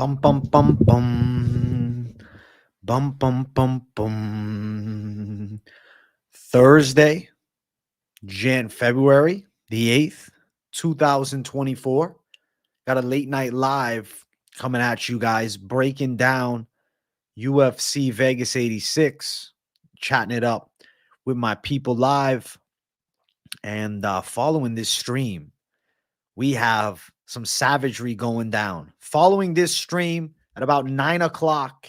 Bum bum bum bum. Bum bum bum bum. Thursday, February the 8th, 2024. Got a late night live coming at you guys, breaking down UFC Vegas 86, chatting it up with my people live. And following this stream, we have some savagery going down. Following this stream at about 9 o'clock,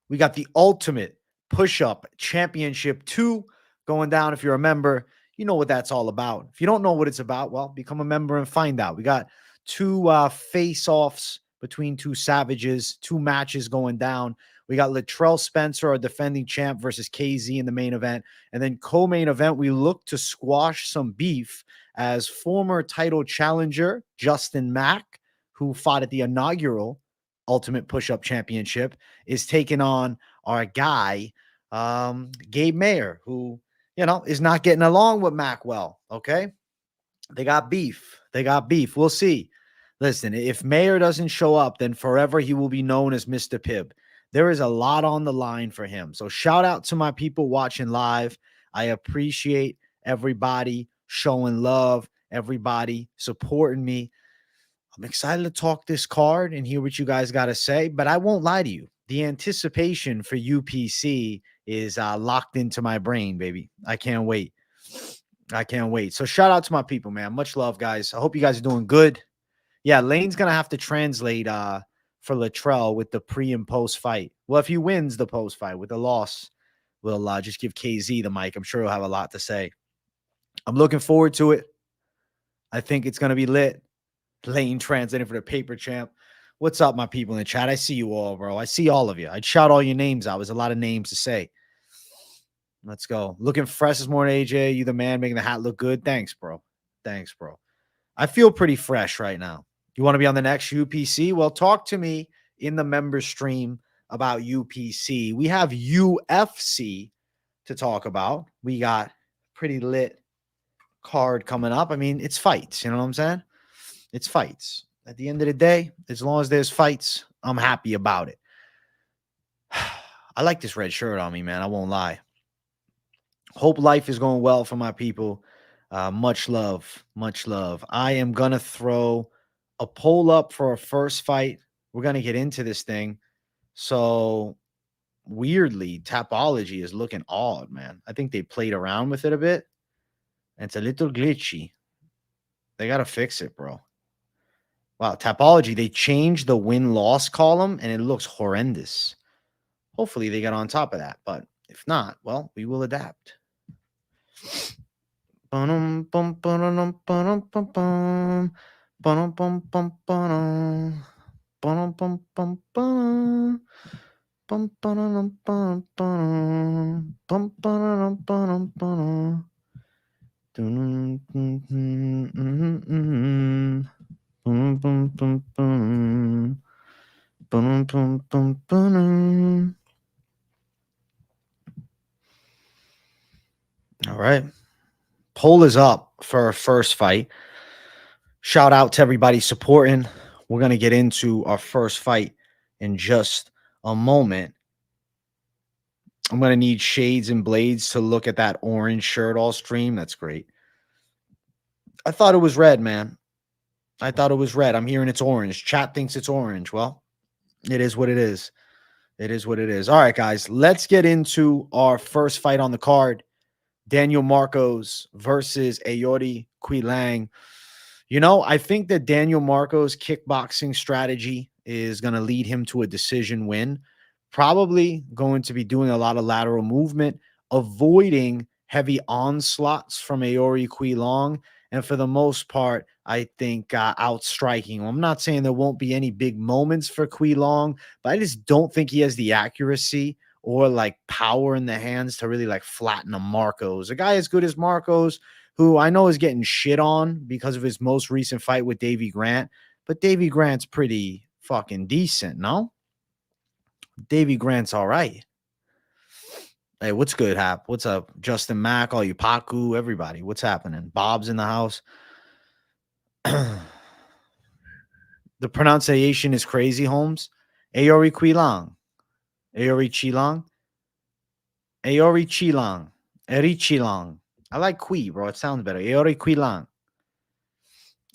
we got the Ultimate Push-Up Championship 2 going down. If you're a member, you know what that's all about. If you don't know what it's about, well, become a member and find out. We got two face-offs between two savages, two matches going down. We got Latrell Spencer, our defending champ, versus KZ in the main event. And then co-main event, we look to squash some beef as former title challenger Justin Mack, who fought at the inaugural Ultimate Push-Up Championship, is taking on our guy, Gabe Mayer, who, is not getting along with Mack well, okay? They got beef. We'll see. Listen, if Mayer doesn't show up, then forever he will be known as Mr. Pibb. There is a lot on the line for him. So shout out to my people watching live. I appreciate everybody showing love, everybody supporting me. I'm excited to talk this card and hear what you guys got to say, but I won't lie to you. The anticipation for UPC is locked into my brain, baby. I can't wait. So shout out to my people, man. Much love, guys. I hope you guys are doing good. Yeah, Lane's going to have to translate for Latrell with the pre and post fight. Well, if he wins the post fight, with the loss, we'll just give KZ the mic. I'm sure he'll have a lot to say. I'm looking forward to it. I think it's going to be lit. Lane translating for the paper champ. What's up, my people in the chat? I see you all, bro. I see all of you. I'd shout all your names out. There's a lot of names to say. Let's go. Looking fresh this morning, AJ. You the man, making the hat look good. Thanks, bro. I feel pretty fresh right now. You want to be on the next UPC? Well, talk to me in the member stream about UPC. We have UFC to talk about. We got pretty lit card coming up. I mean, it's fights. You know what I'm saying? It's fights. At the end of the day, as long as there's fights, I'm happy about it. I like this red shirt on me, man. I won't lie. Hope life is going well for my people. Much love. I am going to throw a poll up for a first fight. We're going to get into this thing. So weirdly, Tapology is looking odd, man. I think they played around with it a bit. And it's a little glitchy. They got to fix it, bro. Wow, Tapology, they changed the win-loss column, and it looks horrendous. Hopefully they get on top of that. But if not, well, we will adapt. All right. Poll is up for our first fight. Shout out to everybody supporting. We're going to get into our first fight in just a moment. I'm going to need shades and blades to look at that orange shirt all stream. That's great. I thought it was red, man. I'm hearing it's orange. Chat thinks it's orange. Well, it is what it is. All right, guys, let's get into our first fight on the card. Daniel Marcos versus Aoriqileng. I think that Daniel Marcos' kickboxing strategy is going to lead him to a decision win. Probably going to be doing a lot of lateral movement, avoiding heavy onslaughts from Aoriqileng, and for the most part, I think outstriking him. I'm not saying there won't be any big moments for Quilong, but I just don't think he has the accuracy or power in the hands to really flatten a Marcos. A guy as good as Marcos, who I know is getting shit on because of his most recent fight with Davy Grant, but Davy Grant's pretty fucking decent, no? Davy Grant's all right. Hey, what's good, Hap? What's up? Justin Mack, all you Paku, everybody. What's happening? Bob's in the house. The pronunciation is crazy, Holmes. Aoriqileng. Aoriqileng. Aoriqileng. I like Qui, bro. It sounds better. Aoriqileng.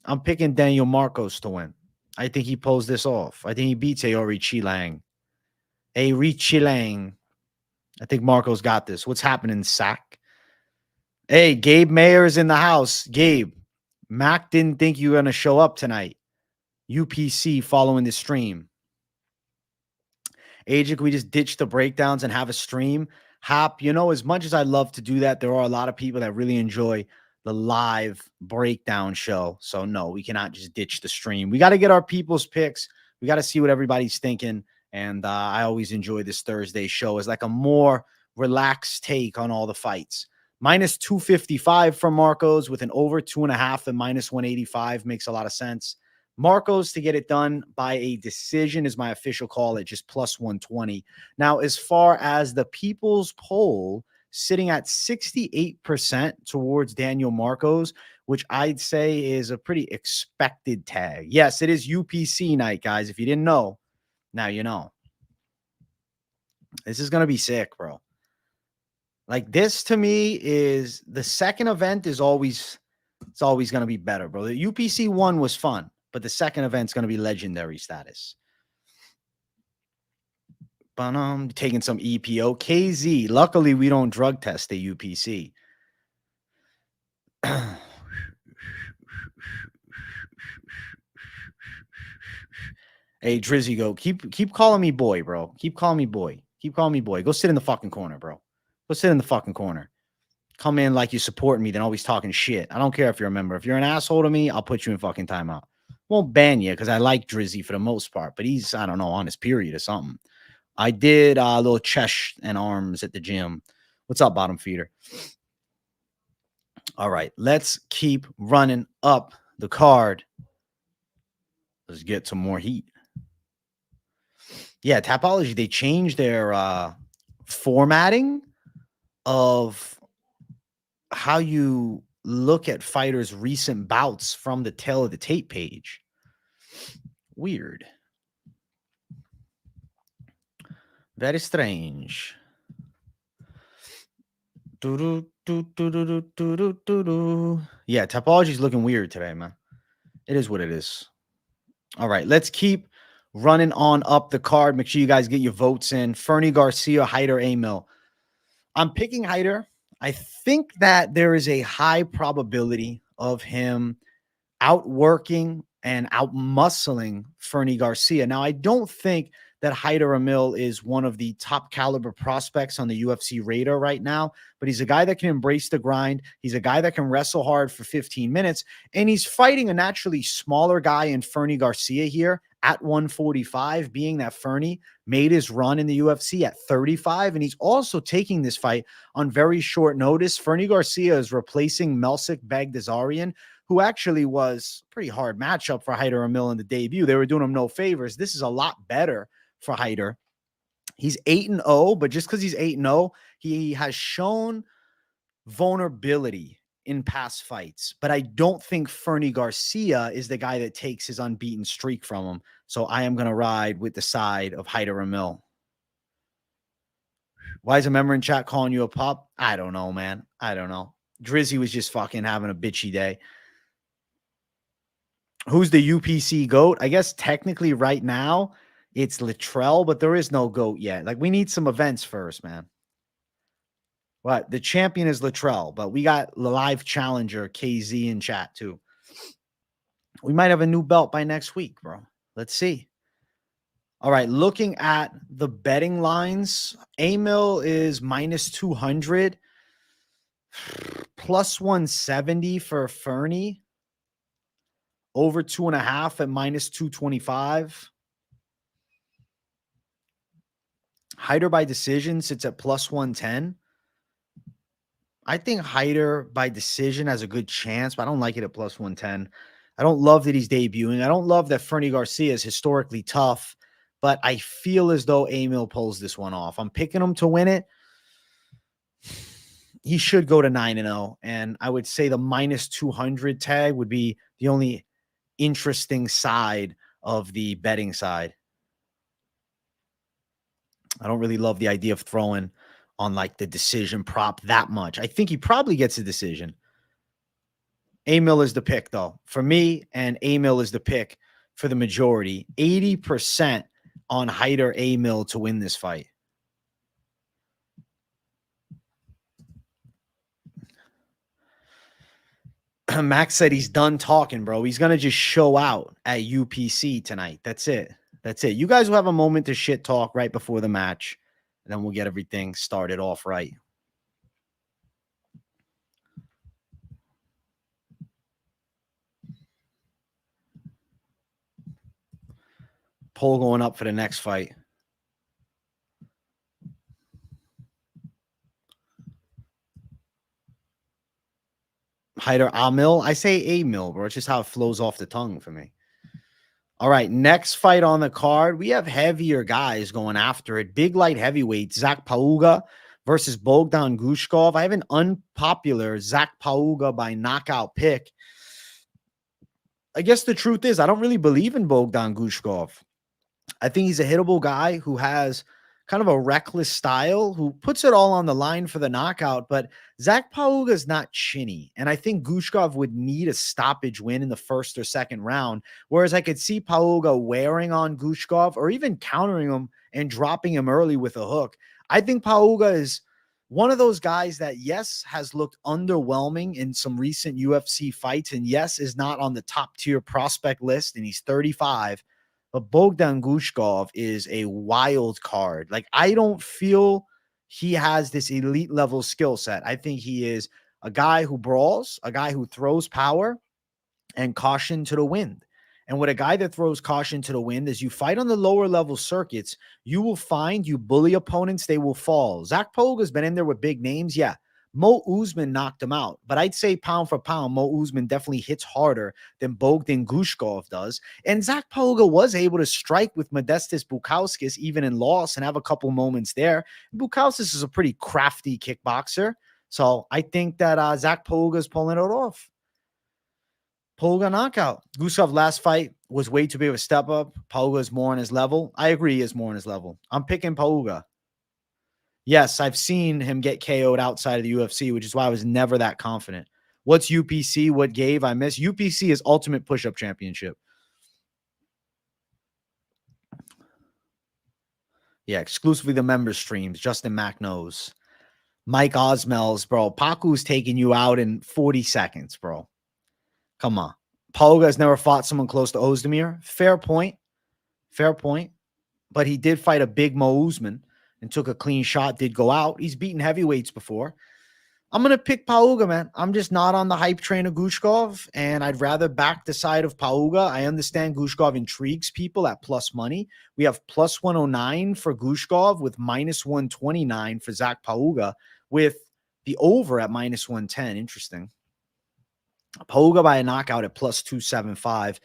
I'm picking Daniel Marcos to win. I think he pulls this off. I think he beats Aoriqileng. Aoriqileng. I think Marcos got this. What's happening, Sack? Hey, Gabe Mayer is in the house. Gabe, Mac didn't think you were going to show up tonight. UPC following the stream. Ajik, we just ditch the breakdowns and have a stream. Hop, you know, as much as I love to do that, there are a lot of people that really enjoy the live breakdown show. So, no, we cannot just ditch the stream. We got to get our people's picks. We got to see what everybody's thinking. And I always enjoy this Thursday show as like a more relaxed take on all the fights. Minus 255 from Marcos with an over 2.5 and minus 185 makes a lot of sense. Marcos to get it done by a decision is my official call at just plus 120. Now, as far as the people's poll, sitting at 68% towards Daniel Marcos, which I'd say is a pretty expected tag. Yes, it is UPC night, guys. If you didn't know, now you know. This is going to be sick, bro. Like, this to me is the second event is always, it's always going to be better, bro. The UPC one was fun, but the second event's going to be legendary status. Taking some EPO. KZ, luckily we don't drug test the UPC. Hey, Drizzy, go. Keep calling me boy, bro. Keep calling me boy. Keep calling me boy. Go sit in the fucking corner, bro. Go sit in the fucking corner. Come in like you supporting me, then always talking shit. I don't care if you're a member. If you're an asshole to me, I'll put you in fucking timeout. Won't ban you because I like Drizzy for the most part, but he's, I don't know, on his period or something. I did a little chest and arms at the gym. What's up, bottom feeder? All right, let's keep running up the card. Let's get some more heat. Yeah, Tapology, they changed their formatting of how you look at fighters' recent bouts from the tail of the tape page. Weird. Very strange. Yeah, Tapology is looking weird today, man. It is what it is. All right, let's keep running on up the card. Make sure you guys get your votes in. Fernie, Garcia, Hyder, Amil. I'm picking Hyder. I think that there is a high probability of him outworking and outmuscling Fernie Garcia. Now, I don't think that Hyder Amil is one of the top caliber prospects on the UFC radar right now, but he's a guy that can embrace the grind. He's a guy that can wrestle hard for 15 minutes, and he's fighting a naturally smaller guy in Fernie Garcia here at 145, being that Fernie made his run in the UFC at 35, and he's also taking this fight on very short notice. Fernie Garcia is replacing Melsik Bagdasaryan, who actually was a pretty hard matchup for Hyder Amil in the debut. They were doing him no favors. This is a lot better for Hyder. He's 8-0, but just because he's 8-0, he has shown vulnerability in past fights. But I don't think Fernie Garcia is the guy that takes his unbeaten streak from him. So I am going to ride with the side of Hyder Amil. Why is a member in chat calling you a pup? I don't know, man. I don't know. Drizzy was just fucking having a bitchy day. Who's the UPC GOAT? I guess technically right now it's Latrell, but there is no GOAT yet. Like, we need some events first, man. What? The champion is Latrell, but we got the live challenger KZ in chat too. We might have a new belt by next week, bro. Let's see. All right, looking at the betting lines, Amil is minus 200, plus 170 for Fernie, over 2.5 at minus 225. Hyder by decision sits at plus 110. I think Hyder by decision has a good chance, but I don't like it at plus 110. I don't love that he's debuting. I don't love that Fernie Garcia is historically tough, but I feel as though Amil pulls this one off. I'm picking him to win it. He should go to 9-0, and I would say the minus 200 tag would be the only interesting side of the betting side. I don't really love the idea of throwing on like the decision prop that much. I think he probably gets a decision. Amil is the pick, though, for me, and Amil is the pick for the majority. 80% on Hyder Amil to win this fight. Max said he's done talking, bro. He's going to just show out at UPC tonight. That's it. That's it. You guys will have a moment to shit talk right before the match, and then we'll get everything started off right. Poll going up for the next fight. Hyder Amil. I say Amil, bro. It's just how it flows off the tongue for me. All right, next fight on the card. We have heavier guys going after it. Big light heavyweight, Zach Pauga versus Bogdan Guskov. I have an unpopular Zach Pauga by knockout pick. I guess the truth is I don't really believe in Bogdan Guskov. I think he's a hittable guy who has kind of a reckless style, who puts it all on the line for the knockout. But Zach Pauga is not chinny. And I think Guskov would need a stoppage win in the first or second round. Whereas I could see Pauga wearing on Guskov or even countering him and dropping him early with a hook. I think Pauga is one of those guys that, yes, has looked underwhelming in some recent UFC fights. And yes, is not on the top tier prospect list. And he's 35. But Bogdan Guskov is a wild card. Like, I don't feel he has this elite level skill set. I think he is a guy who brawls, a guy who throws power and caution to the wind. And with a guy that throws caution to the wind, as you fight on the lower level circuits, you will find you bully opponents, they will fall. Zach Pauga's been in there with big names. Yeah. Mo Usman knocked him out, but I'd say pound for pound, Mo Usman definitely hits harder than Bogdan Guskov does. And Zach Pauga was able to strike with Modestas Bukauskas even in loss and have a couple moments there. Bukauskas is a pretty crafty kickboxer, so I think that Zach Pauga is pulling it off. Pauga knockout. Guskov last fight was way too big of a step up. Pauga is more on his level. I agree, he is more on his level. I'm picking Pauga. Yes, I've seen him get KO'd outside of the UFC, which is why I was never that confident. What's UPC? What gave I miss? UPC is Ultimate Push-Up Championship. Yeah, exclusively the member streams. Justin Mack knows. Mike Osmel's, bro. Paku's taking you out in 40 seconds, bro. Come on. Pauga has never fought someone close to Ozdemir. Fair point. Fair point. But he did fight a big Mo Usman and took a clean shot, did go out. He's beaten heavyweights before. I'm going to pick Pauga, man. I'm just not on the hype train of Guskov, and I'd rather back the side of Pauga. I understand Guskov intrigues people at plus money. We have plus 109 for Guskov with minus 129 for Zach Pauga with the over at minus 110. Interesting. Pauga by a knockout at plus 275.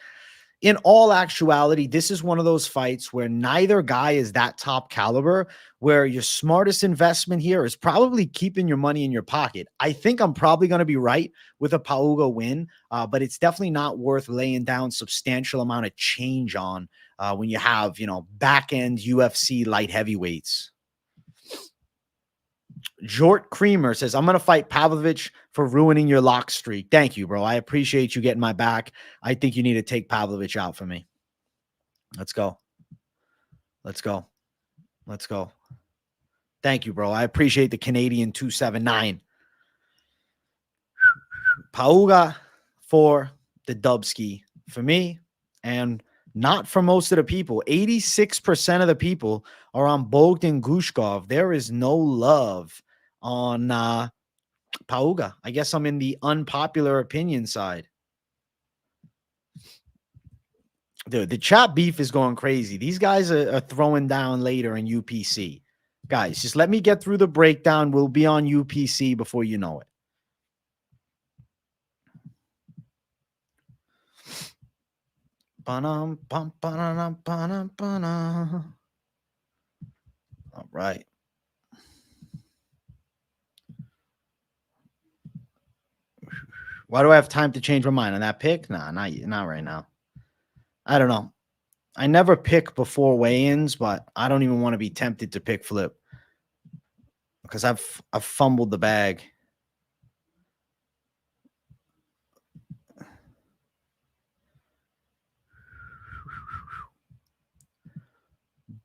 In all actuality, this is one of those fights where neither guy is that top caliber, where your smartest investment here is probably keeping your money in your pocket. I think I'm probably going to be right with a Pauga win, but it's definitely not worth laying down substantial amount of change on when you have, back-end UFC light heavyweights. Jort Creamer says, I'm going to fight Pavlovich for ruining your lock streak. Thank you, bro. I appreciate you getting my back. I think you need to take Pavlovich out for me. Let's go. Let's go. Let's go. Thank you, bro. I appreciate the Canadian 279. Pauga for the Dubski for me and not for most of the people. 86% of the people are on Bogdan Guskov. There is no love on Pauga. I guess I'm in the unpopular opinion side. Dude, the chat beef is going crazy. These guys are throwing down later in UPC. Guys, just let me get through the breakdown. We'll be on UPC before you know it. All right. Why do I have time to change my mind on that pick? Nah, not right now. I don't know. I never pick before weigh-ins, but I don't even want to be tempted to pick flip because I've fumbled the bag.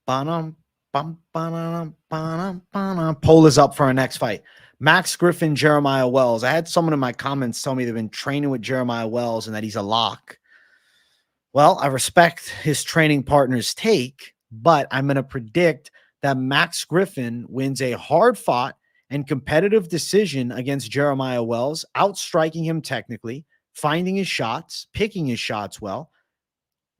Poll is up for our next fight. Max Griffin, Jeremiah Wells. I had someone in my comments tell me they've been training with Jeremiah Wells and that he's a lock. Well, I respect his training partner's take, but I'm going to predict that Max Griffin wins a hard-fought and competitive decision against Jeremiah Wells, outstriking him technically, finding his shots, picking his shots well.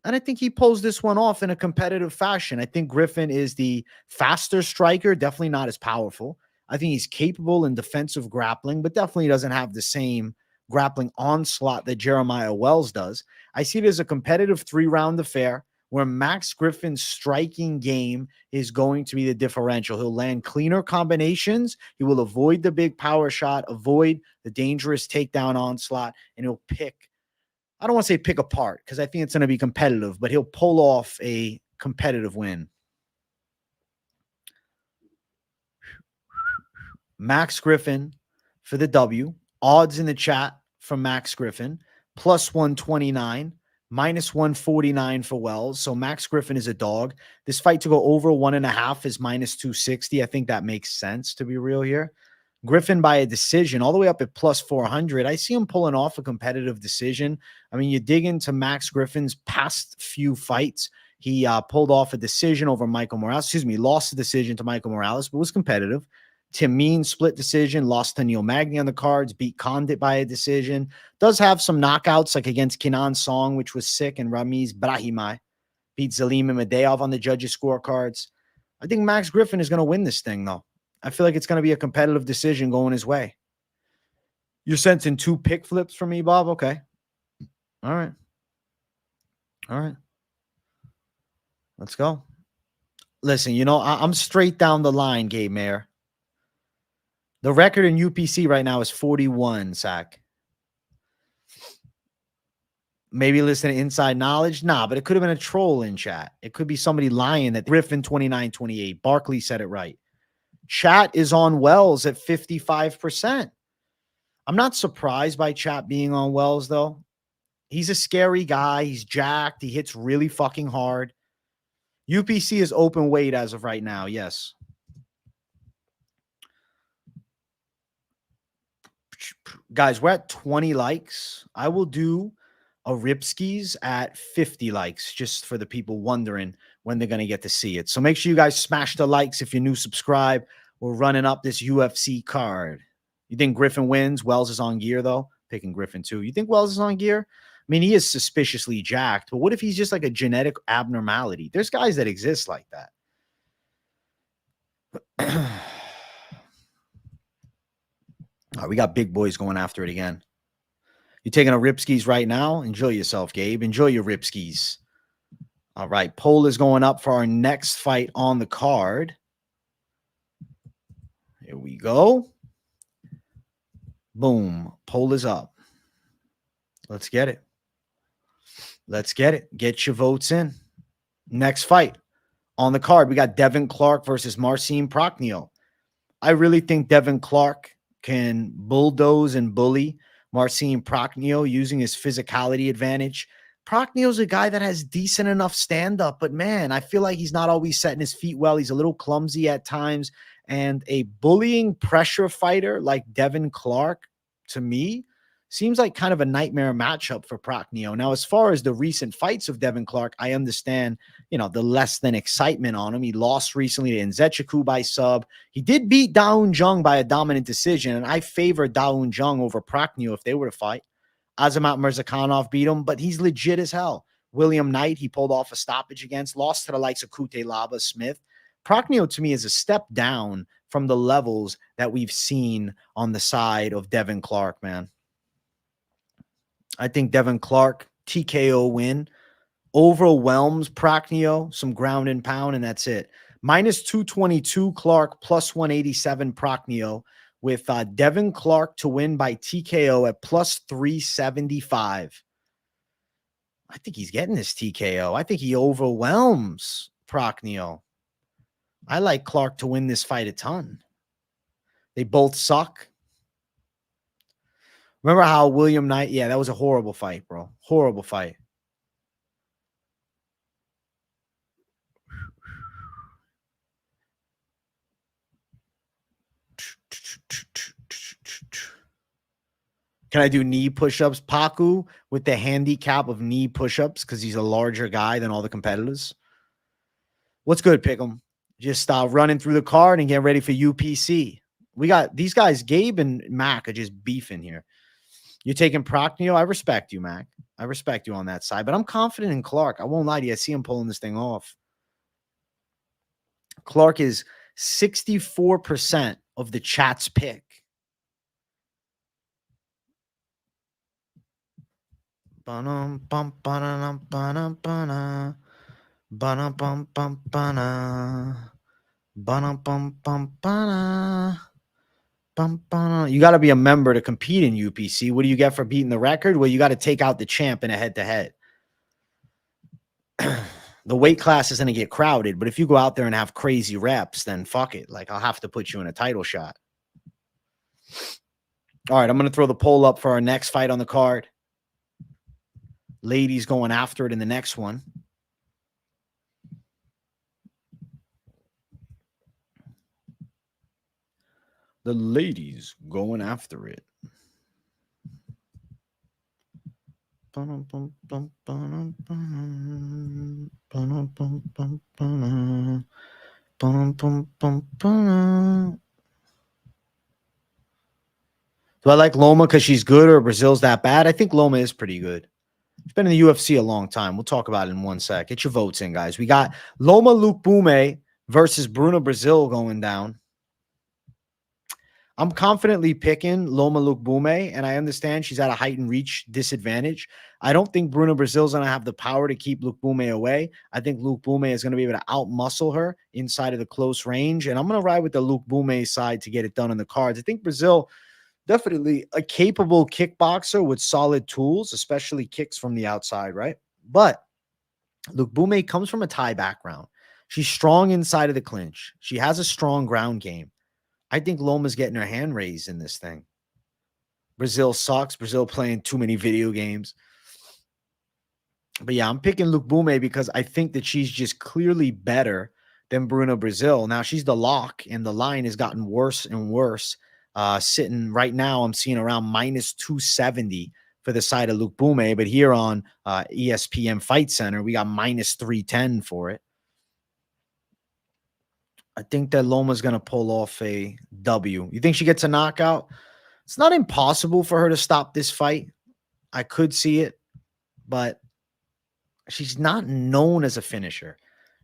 And I think he pulls this one off in a competitive fashion. I think Griffin is the faster striker, definitely not as powerful. I think he's capable in defensive grappling, but definitely doesn't have the same grappling onslaught that Jeremiah Wells does. I see it as a competitive 3-round affair where Max Griffin's striking game is going to be the differential. He'll land cleaner combinations. He will avoid the big power shot, avoid the dangerous takedown onslaught, and he'll pick, I don't want to say pick apart because I think it's going to be competitive, but he'll pull off a competitive win. Max Griffin for the W. Odds in the chat from Max Griffin. Plus 129, minus 149 for Wells. So Max Griffin is a dog. This fight to go over 1.5 is minus 260. I think that makes sense, to be real here. Griffin by a decision all the way up at plus 400. I see him pulling off a competitive decision. I mean, you dig into Max Griffin's past few fights. He pulled off a decision over Michael Morales. Excuse me, lost the decision to Michael Morales, but was competitive. Tim Mean split decision, lost to Neil Magny on the cards, beat Condit by a decision. Does have some knockouts like against Kenan Song, which was sick, and Ramiz Brahimaj. Beat Zalim and Medeov on the judges' scorecards. I think Max Griffin is going to win this thing, though. I feel like it's going to be a competitive decision going his way. You're sensing 2 pick flips from me, Bob? Okay. All right. All right. Let's go. Listen, you know, I'm straight down the line, Gabe Mayer. The record in UPC right now is 41, Sack. Maybe listen to Inside Knowledge. Nah, but it could have been a troll in chat. It could be somebody lying that Griffin 29-28. Barkley said it right. Chat is on Wells at 55%. I'm not surprised by chat being on Wells, though. He's a scary guy. He's jacked. He hits really fucking hard. UPC is open weight as of right now, yes. Guys, we're at 20 likes. I will do a Ripskis at 50 likes, just for the people wondering when they're going to get to see it. So make sure you guys smash the likes. If you're new, subscribe. We're running up this UFC card. You think Griffin wins? Wells is on gear, though. Picking Griffin, too. You think Wells is on gear? I mean, he is suspiciously jacked, but what if he's just like a genetic abnormality? There's guys that exist like that. All right, we got big boys going after it again. You're taking a Ripskis right now? Enjoy yourself, Gabe. Enjoy your Ripskis. All right, poll is going up for our next fight on the card. Here we go. Boom. Poll is up. Let's get it. Let's get it. Get your votes in. Next fight on the card, we got Devin Clark versus Marcin Prachnio. I really think Devin Clark can bulldoze and bully Marcin Prachnio using his physicality advantage. Prachnio's a guy that has decent enough stand-up, but man, I feel like he's not always setting his feet well. He's a little clumsy at times, and a bullying pressure fighter like Devin Clark, to me, seems like kind of a nightmare matchup for Prachnio. Now, as far as the recent fights of Devin Clark, I understand, you know, the less than excitement on him. He lost recently to Nzechukwu by sub. He did beat Daun Jung by a dominant decision, and I favor Daun Jung over Prachnio if they were to fight. Azamat Mirzakhanov beat him, but he's legit as hell. William Knight, he pulled off a stoppage against, lost to the likes of Kute Laba Smith. Prachnio, to me, is a step down from the levels that we've seen on the side of Devin Clark, man. I think Devin Clark, TKO win, overwhelms Prachnio, some ground and pound, and that's it. Minus 222 Clark, plus 187 Prachnio, with Devin Clark to win by TKO at plus 375. I think he's getting this TKO. I think he overwhelms Prachnio. I like Clark to win this fight a ton. They both suck. Remember how William Knight? Yeah, that was a horrible fight, bro. Horrible fight. Can I do knee push-ups? Paku with the handicap of knee push-ups because he's a larger guy than all the competitors. What's good, Pick'em? Just running through the card and getting ready for UPC. We got these guys, Gabe and Mac, are just beefing here. You're taking Prachnio. I respect you, Mac. I respect you on that side, but I'm confident in Clark. I won't lie to you. I see him pulling this thing off. Clark is 64% of the chat's pick. Bum bum bum bum bum bum bum bum bum. You got to be a member to compete in UPC. What do you get for beating the record? Well, you got to take out the champ in a head-to-head. The weight class is going to get crowded, but if you go out there and have crazy reps, then fuck it. Like, I'll have to put you in a title shot. All right, I'm going to throw the poll up for our next fight on the card. Ladies going after it in the next one. The ladies going after it. Do I like Loma because she's good or Brazil's that bad? I think Loma is pretty good. She's been in the UFC a long time. We'll talk about it in 1 sec. Get your votes in, guys. We got Loma Lookboonmee versus Bruna Brasil going down. I'm confidently picking Loma Lookboonmee, and I understand she's at a height and reach disadvantage. I don't think Bruna Brasil's going to have the power to keep Lookboonmee away. I think Lookboonmee is going to be able to outmuscle her inside of the close range, and I'm going to ride with the Lookboonmee side to get it done on the cards. I think Brazil, definitely a capable kickboxer with solid tools, especially kicks from the outside, right? But Lookboonmee comes from a Thai background. She's strong inside of the clinch. She has a strong ground game. I think Loma's getting her hand raised in this thing. Brazil sucks. Brazil playing too many video games. But yeah, I'm picking Lookboonmee because I think that she's just clearly better than Bruna Brasil. Now, she's the lock, and the line has gotten worse and worse. Sitting right now, I'm seeing around minus 270 for the side of Lookboonmee. But here on ESPN Fight Center, we got minus 310 for it. I think that Loma's going to pull off a W. You think she gets a knockout? It's not impossible for her to stop this fight. I could see it, but she's not known as a finisher.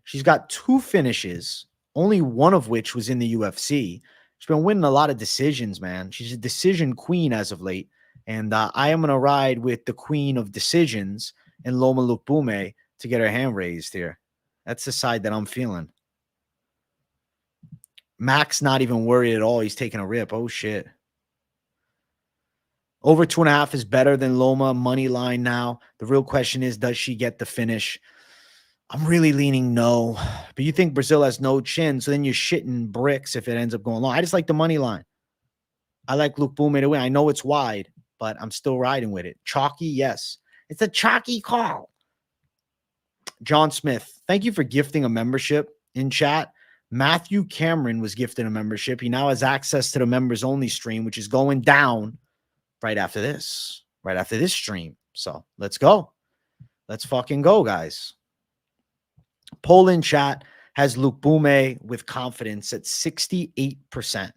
She's got 2 finishes, only one of which was in the UFC. She's been winning a lot of decisions, man. She's a decision queen as of late. And I am going to ride with the queen of decisions and Loma Lookboonmee to get her hand raised here. That's the side that I'm feeling. Mac's not even worried at all. He's taking a rip. Oh, shit. Over 2.5 is better than Loma. Money line now. The real question is, does she get the finish? I'm really leaning no. But you think Brazil has no chin, so then you're shitting bricks if it ends up going long. I just like the money line. I like Lookboonmee to win. I know it's wide, but I'm still riding with it. Chalky, yes. It's a chalky call. John Smith, thank you for gifting a membership in chat. Matthew Cameron was gifted a membership. He now has access to the members only stream, which is going down right after this stream. So let's go. Let's fucking go, guys. Poll in chat has Lookboonmee with confidence at 68%.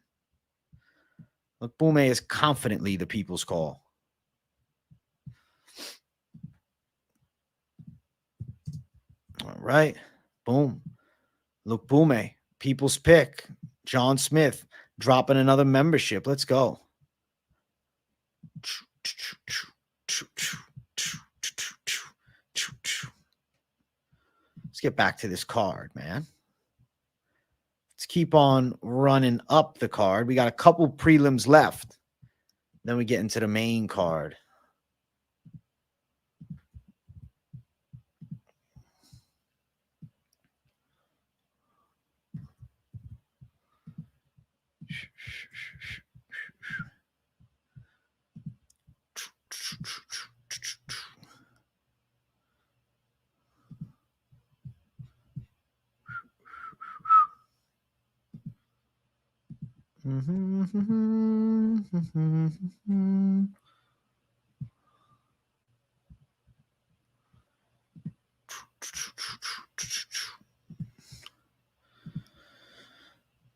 Lookboonmee is confidently the people's call. All right. Boom. Lookboonmee. People's pick. John Smith dropping another membership. Let's go. Let's get back to this card, man. Let's keep on running up the card. We got a couple prelims left. Then we get into the main card.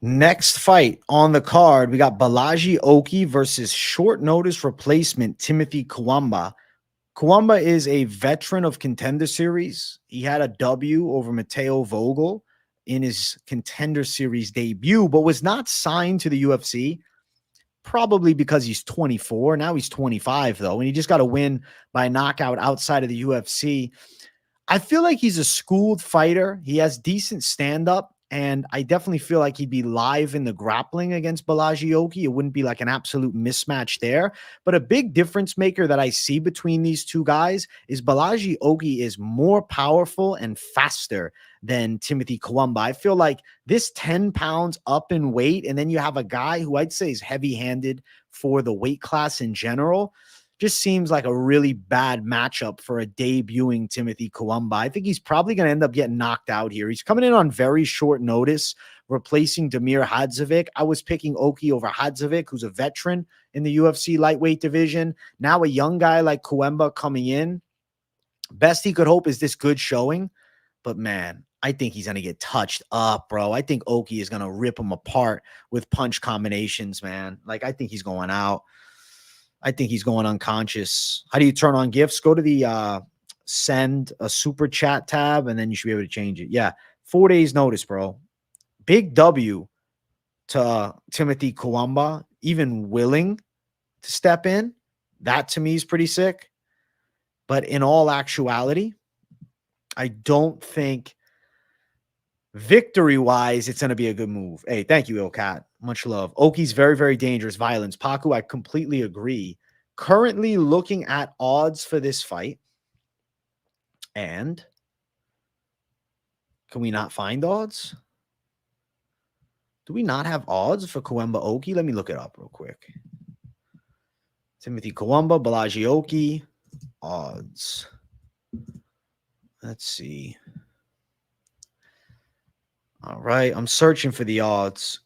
Next fight on the card, we got Bolaji Oki versus short notice replacement Timothy Kawamba. Kawamba is a veteran of Contender Series. He had a W over Matteo Vogel in his Contender Series debut, but was not signed to the UFC, probably because he's 24. Now he's 25, though, and he just got a win by knockout outside of the UFC. I feel like he's a schooled fighter. He has decent stand-up, and I definitely feel like he'd be live in the grappling against Bolaji Oki. It wouldn't be like an absolute mismatch there. But a big difference maker that I see between these two guys is Bolaji Oki is more powerful and faster than Timothy Kawamba. I feel like this 10 pounds up in weight, and then you have a guy who I'd say is heavy-handed for the weight class in general, just seems like a really bad matchup for a debuting Timothy Kawamba. I think he's probably going to end up getting knocked out here. He's coming in on very short notice, replacing Damir Hadžović. I was picking Oki over Hadžović, who's a veteran in the UFC lightweight division. Now a young guy like Kawamba coming in. Best he could hope is this good showing. But, man, I think he's going to get touched up, bro. I think Oki is going to rip him apart with punch combinations, man. Like, I think he's going out. I think he's going unconscious. How do you turn on gifts? Go to the send a super chat tab, and then you should be able to change it. Yeah, 4 days notice, bro. Big W to Timothy Kawamba, even willing to step in. That, to me, is pretty sick. But in all actuality, I don't think victory-wise it's going to be a good move. Hey, thank you, Ilkat. Much love. Oki's very, very dangerous. Violence. Paku, I completely agree. Currently looking at odds for this fight. And can we not find odds? Do we not have odds for Kawamba Oki? Let me look it up real quick. Timothy Kawamba, Bolaji Oki, odds. Let's see. All right, I'm searching for the odds.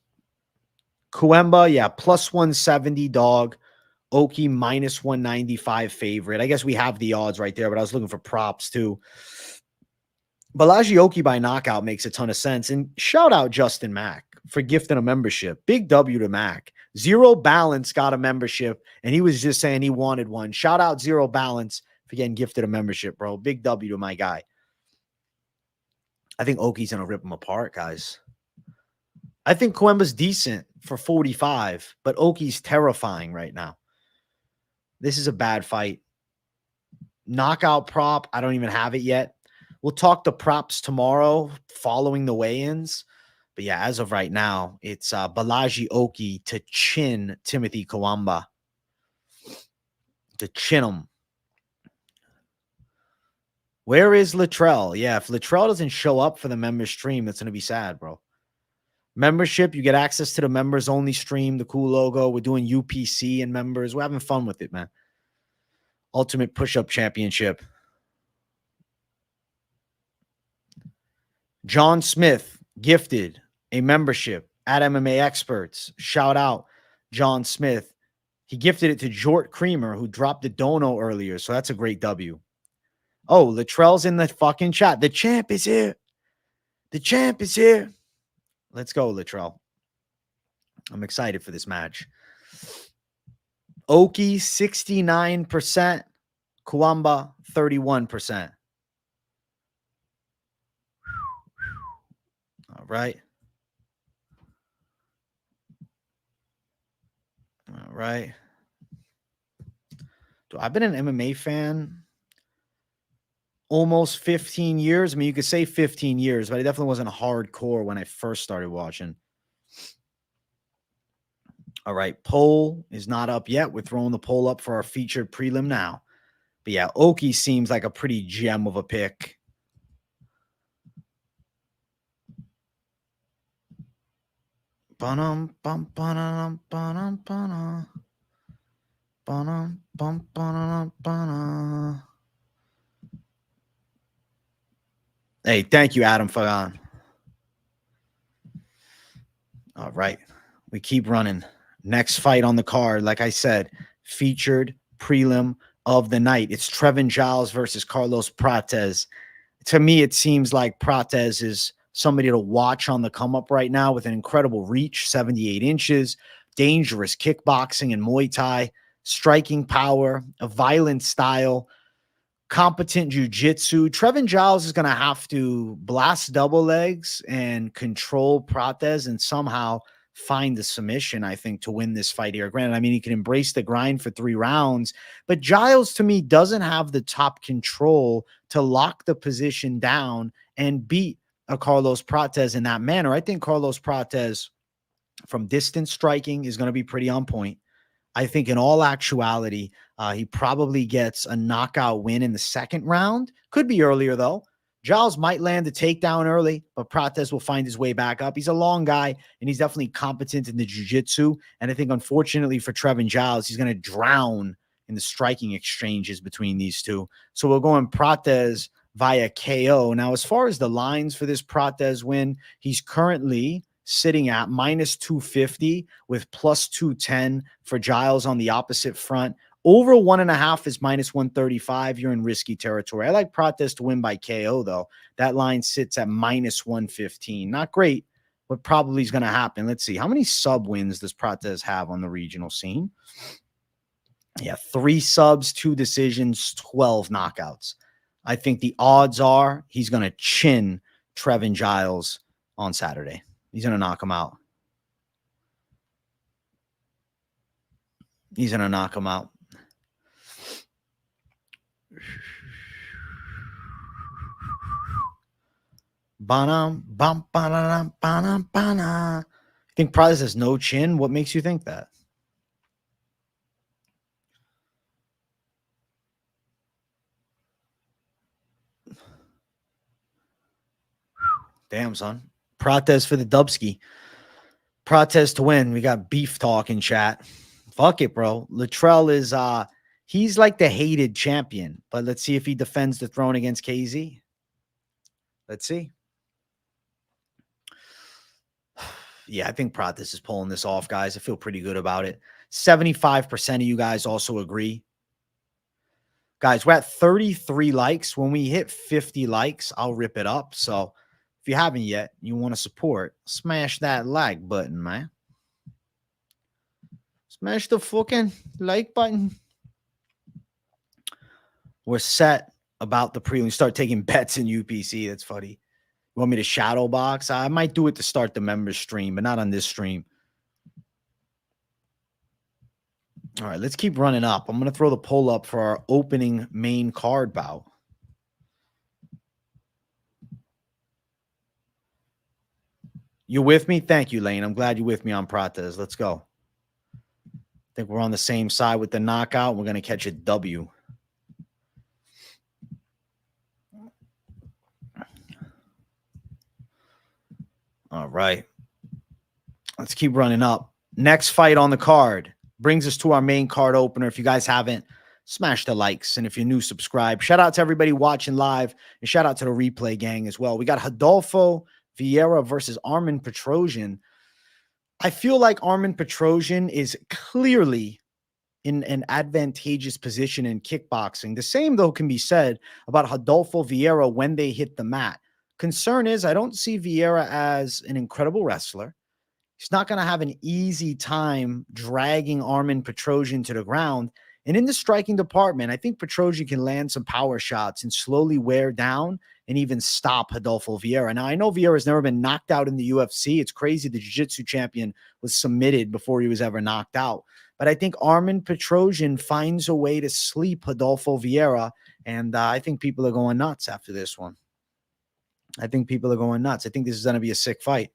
Kawamba, yeah, plus 170 dog. Oki minus 195 favorite. I guess we have the odds right there, but I was looking for props too. Bolaji Oki by knockout makes a ton of sense. And shout out Justin Mack for gifting a membership. Big W to Mack. Zero Balance got a membership, and he was just saying he wanted one. Shout out Zero Balance for getting gifted a membership, bro. Big W to my guy. I think Oki's going to rip him apart, guys. I think Kawamba's decent for 45, but Oki's terrifying right now. This is a bad fight. Knockout prop, I don't even have it yet. We'll talk the props tomorrow following the weigh-ins. But yeah, as of right now, it's Bolaji Oki to chin Timothy Kawamba. To chin him. Where is Latrell? Yeah, if Latrell doesn't show up for the member stream, that's going to be sad, bro. Membership, you get access to the members only stream, the cool logo. We're doing UPC and members. We're having fun with it, man. Ultimate Push-Up Championship. John Smith gifted a membership at MMA Experts. Shout out John Smith. He gifted it to Jort Creamer, who dropped the dono earlier. So that's a great W. Oh, Latrell's in the fucking chat. The champ is here. The champ is here. Let's go, Latrell. I'm excited for this match. Oki, 69%. Kawamba, 31%. All right. All right. I've been an MMA fan almost 15 years. I mean, you could say 15 years, but I definitely wasn't hardcore when I first started watching. All right. Poll is not up yet. We're throwing the poll up for our featured prelim now. But yeah, Oki seems like a pretty gem of a pick. Hey, thank you, Adam Fagan. All right. We keep running. Next fight on the card, like I said, featured prelim of the night. It's Trevin Giles versus Carlos Prates. To me, it seems like Prates is somebody to watch on the come up right now with an incredible reach, 78 inches, dangerous kickboxing and Muay Thai, striking power, a violent style, competent jiu-jitsu. Trevin Giles is going to have to blast double legs and control Prates and somehow find the submission, I think, to win this fight here. Granted, I mean, he can embrace the grind for 3 rounds, but Giles, to me, doesn't have the top control to lock the position down and beat a Carlos Prates in that manner. I think Carlos Prates, from distance striking, is going to be pretty on point. I think in all actuality, he probably gets a knockout win in the 2nd round. Could be earlier, though. Giles might land a takedown early, but Prates will find his way back up. He's a long guy, and he's definitely competent in the jiu-jitsu. And I think, unfortunately for Trevin Giles, he's going to drown in the striking exchanges between these two. So we're going Prates via KO. Now, as far as the lines for this Prates win, he's currently sitting at -250 with +210 for Giles on the opposite front. Over 1.5 is -135. You're in risky territory. I like Prates to win by KO, though. That line sits at -115. Not great, but probably is going to happen. Let's see. How many sub wins does Prates have on the regional scene? Yeah, 3 subs, 2 decisions, 12 knockouts. I think the odds are he's going to chin Trevin Giles on Saturday. He's going to knock him out. He's going to knock him out. Banam, bam, banam, banam, banam. You think Prates has no chin? What makes you think that? Damn, son. Prates for the Dubski. Prates to win. We got beef talk in chat. Fuck it, bro. Latrell is he's like the hated champion, but let's see if he defends the throne against KZ. Let's see. Yeah, I think Prates is pulling this off, guys. I feel pretty good about it. 75% of you guys also agree. Guys, we're at 33 likes. When we hit 50 likes, I'll rip it up. So if you haven't yet, you want to support, smash that like button, man. Smash the fucking like button. We're set about the prelim. Start taking bets in UPC. That's funny. You want me to shadow box? I might do it to start the members stream, but not on this stream. All right, let's keep running up. I'm going to throw the poll up for our opening main card bout. You with me? Thank you, Lane. I'm glad you're with me on Prates. Let's go. I think we're on the same side with the knockout. We're going to catch a W. All right. Let's keep running up. Next fight on the card brings us to our main card opener. If you guys haven't, smash the likes. And if you're new, subscribe. Shout out to everybody watching live. And shout out to the replay gang as well. We got Rodolfo Vieira versus Armin Petrosyan. I feel like Armin Petrosyan is clearly in an advantageous position in kickboxing. The same, though, can be said about Rodolfo Vieira when they hit the mat. Concern is I don't see Vieira as an incredible wrestler. He's not going to have an easy time dragging Armin Petrosyan to the ground. And in the striking department, I think Petrosyan can land some power shots and slowly wear down and even stop Rodolfo Vieira. Now, I know Vieira's never been knocked out in the UFC. It's crazy the jiu-jitsu champion was submitted before he was ever knocked out. But I think Armin Petrosyan finds a way to sleep Rodolfo Vieira, and I think people are going nuts after this one. I think people are going nuts. I think this is going to be a sick fight.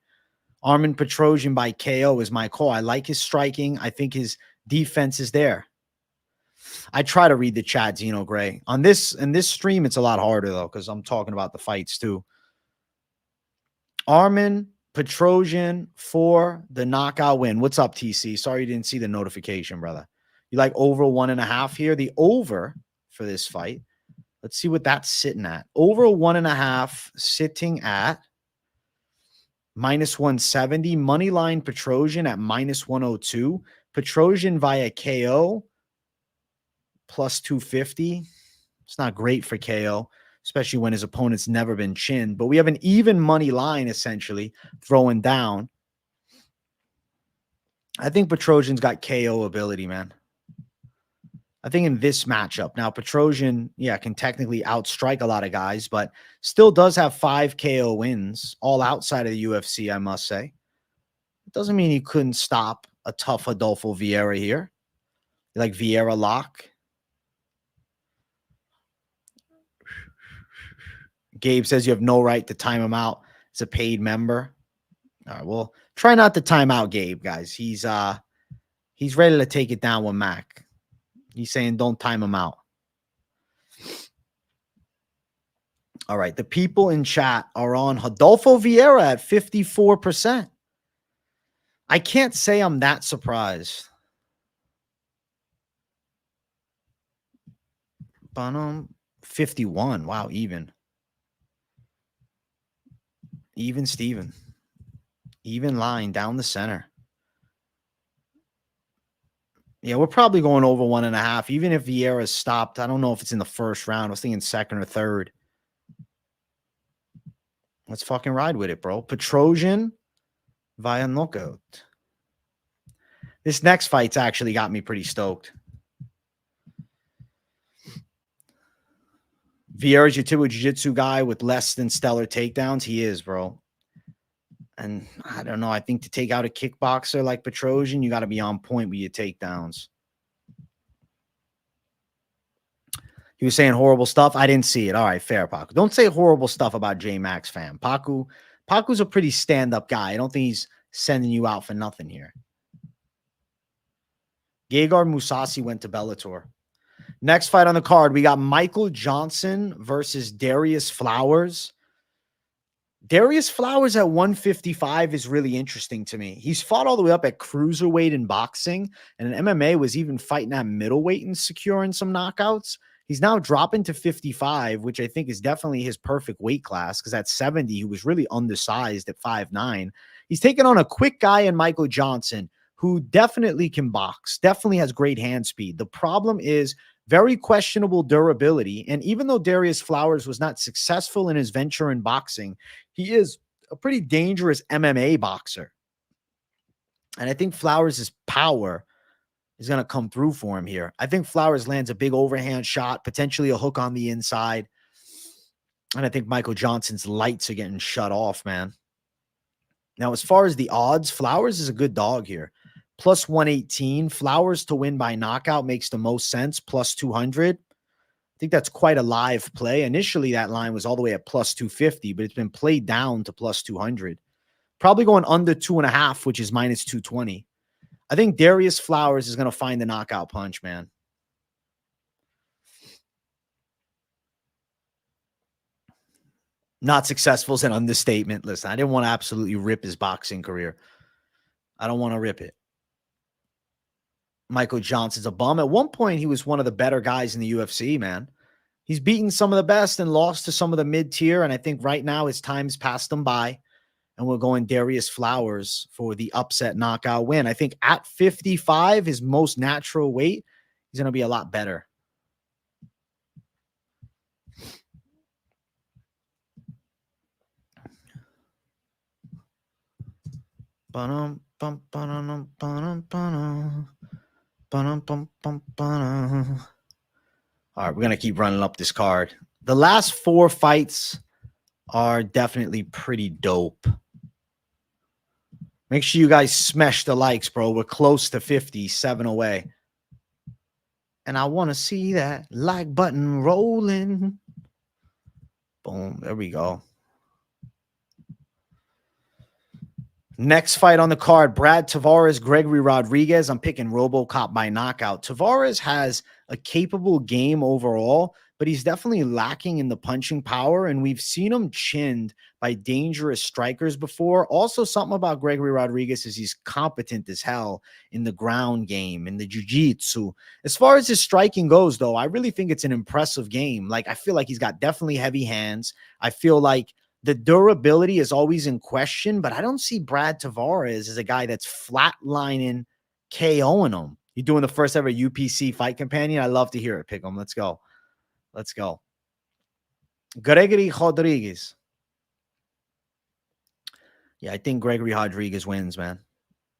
Armin Petrosyan by KO is my call. I like his striking. I think his defense is there. I try to read the chat, Zeno Gray. In this stream, it's a lot harder, though, because I'm talking about the fights, too. Armin Petrosyan for the knockout win. What's up, TC? Sorry you didn't see the notification, brother. You like over 1.5 here? The over for this fight. Let's see what that's sitting at. Over 1.5 sitting at minus 170. Moneyline Petrosyan at minus 102. Petrosyan via KO plus 250. It's not great for KO, especially when his opponent's never been chinned. But we have an even money line, essentially, throwing down. I think Petrosyan's got KO ability, man. I think in this matchup. Now, Petrosyan, yeah, can technically outstrike a lot of guys, but still does have 5 KO wins, all outside of the UFC, I must say. It doesn't mean he couldn't stop a tough Adolfo Vieira here. You like Vieira lock? Gabe says you have no right to time him out. It's a paid member. All right, well, try not to time out Gabe, guys. He's ready to take it down with Mac. He's saying don't time him out. All right, the people in chat are on Adolfo Vieira at 54%. I can't say I'm that surprised. 51. Wow, even. Even Steven. Even line down the center. Yeah, we're probably going over 1.5. Even if Vieira stopped, I don't know if it's in the first round. I was thinking second or third. Let's fucking ride with it, bro. Petrosyan via knockout. This next fight's actually got me pretty stoked. Vieira's your typical jiu-jitsu guy with less than stellar takedowns. He is, bro. And I don't know. I think to take out a kickboxer like Petrosyan, you got to be on point with your takedowns. He was saying horrible stuff. I didn't see it. All right, fair, Paku. Don't say horrible stuff about J-Max, fam. Paku's a pretty stand-up guy. I don't think he's sending you out for nothing here. Gegard Mousasi went to Bellator. Next fight on the card, we got Michael Johnson versus Darius Flowers. Darius Flowers at 155 is really interesting to me. He's fought all the way up at cruiserweight in boxing, and in MMA was even fighting at middleweight and securing some knockouts. He's now dropping to 55, which I think is definitely his perfect weight class, because at 70, he was really undersized at 5'9". He's taking on a quick guy in Michael Johnson, who definitely can box, definitely has great hand speed. The problem is very questionable durability. And even though Darius Flowers was not successful in his venture in boxing, he is a pretty dangerous MMA boxer. And I think Flowers' power is going to come through for him here. I think Flowers lands a big overhand shot, potentially a hook on the inside. And I think Michael Johnson's lights are getting shut off, man. Now, as far as the odds, Flowers is a good dog here. Plus 118. Flowers to win by knockout makes the most sense. Plus 200. I think that's quite a live play. Initially, that line was all the way at plus 250, but it's been played down to plus 200. Probably going under 2.5, which is minus 220. I think Darius Flowers is going to find the knockout punch, man. Not successful is an understatement. Listen, I didn't want to absolutely rip his boxing career. I don't want to rip it. Michael Johnson's a bum. At one point, he was one of the better guys in the UFC, man. He's beaten some of the best and lost to some of the mid-tier, and I think right now his time's passed him by, and we're going Darius Flowers for the upset knockout win. I think at 55, his most natural weight, he's going to be a lot better. All right, we're going to keep running up this card. The last 4 fights are definitely pretty dope. Make sure you guys smash the likes, bro. We're close to 50, 7 away. And I want to see that like button rolling. Boom. There we go. Next fight on the card, Brad Tavares, Gregory Rodrigues. I'm picking RoboCop by knockout. Tavares has a capable game overall, but he's definitely lacking in the punching power, and we've seen him chinned by dangerous strikers before. Also, something about Gregory Rodrigues is he's competent as hell in the ground game, in the jiu-jitsu. As far as his striking goes, though, I really think it's an impressive game. Like, I feel like he's got definitely heavy hands. I feel like The durability is always in question, but I don't see Brad Tavares as a guy that's flatlining, KOing him. You're doing the first ever UPC fight companion. I love to hear it. Pick him. Let's go. Let's go. Gregory Rodrigues. Yeah, I think Gregory Rodrigues wins, man.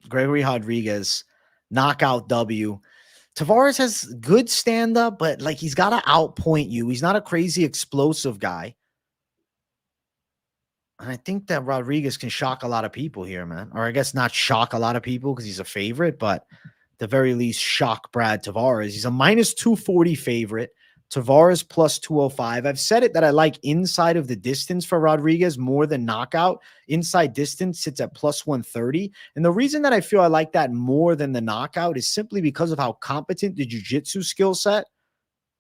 Gregory Rodrigues, knockout W. Tavares has good stand-up, but like he's got to outpoint you. He's not a crazy explosive guy. And I think that Rodrigues can shock a lot of people here, man. Or I guess not shock a lot of people because he's a favorite, but at the very least shock Brad Tavares. He's a minus 240 favorite. Tavares plus 205. I've said it that I like inside of the distance for Rodrigues more than knockout. Inside distance sits at plus 130. And the reason that I feel I like that more than the knockout is simply because of how competent the jiu-jitsu skill set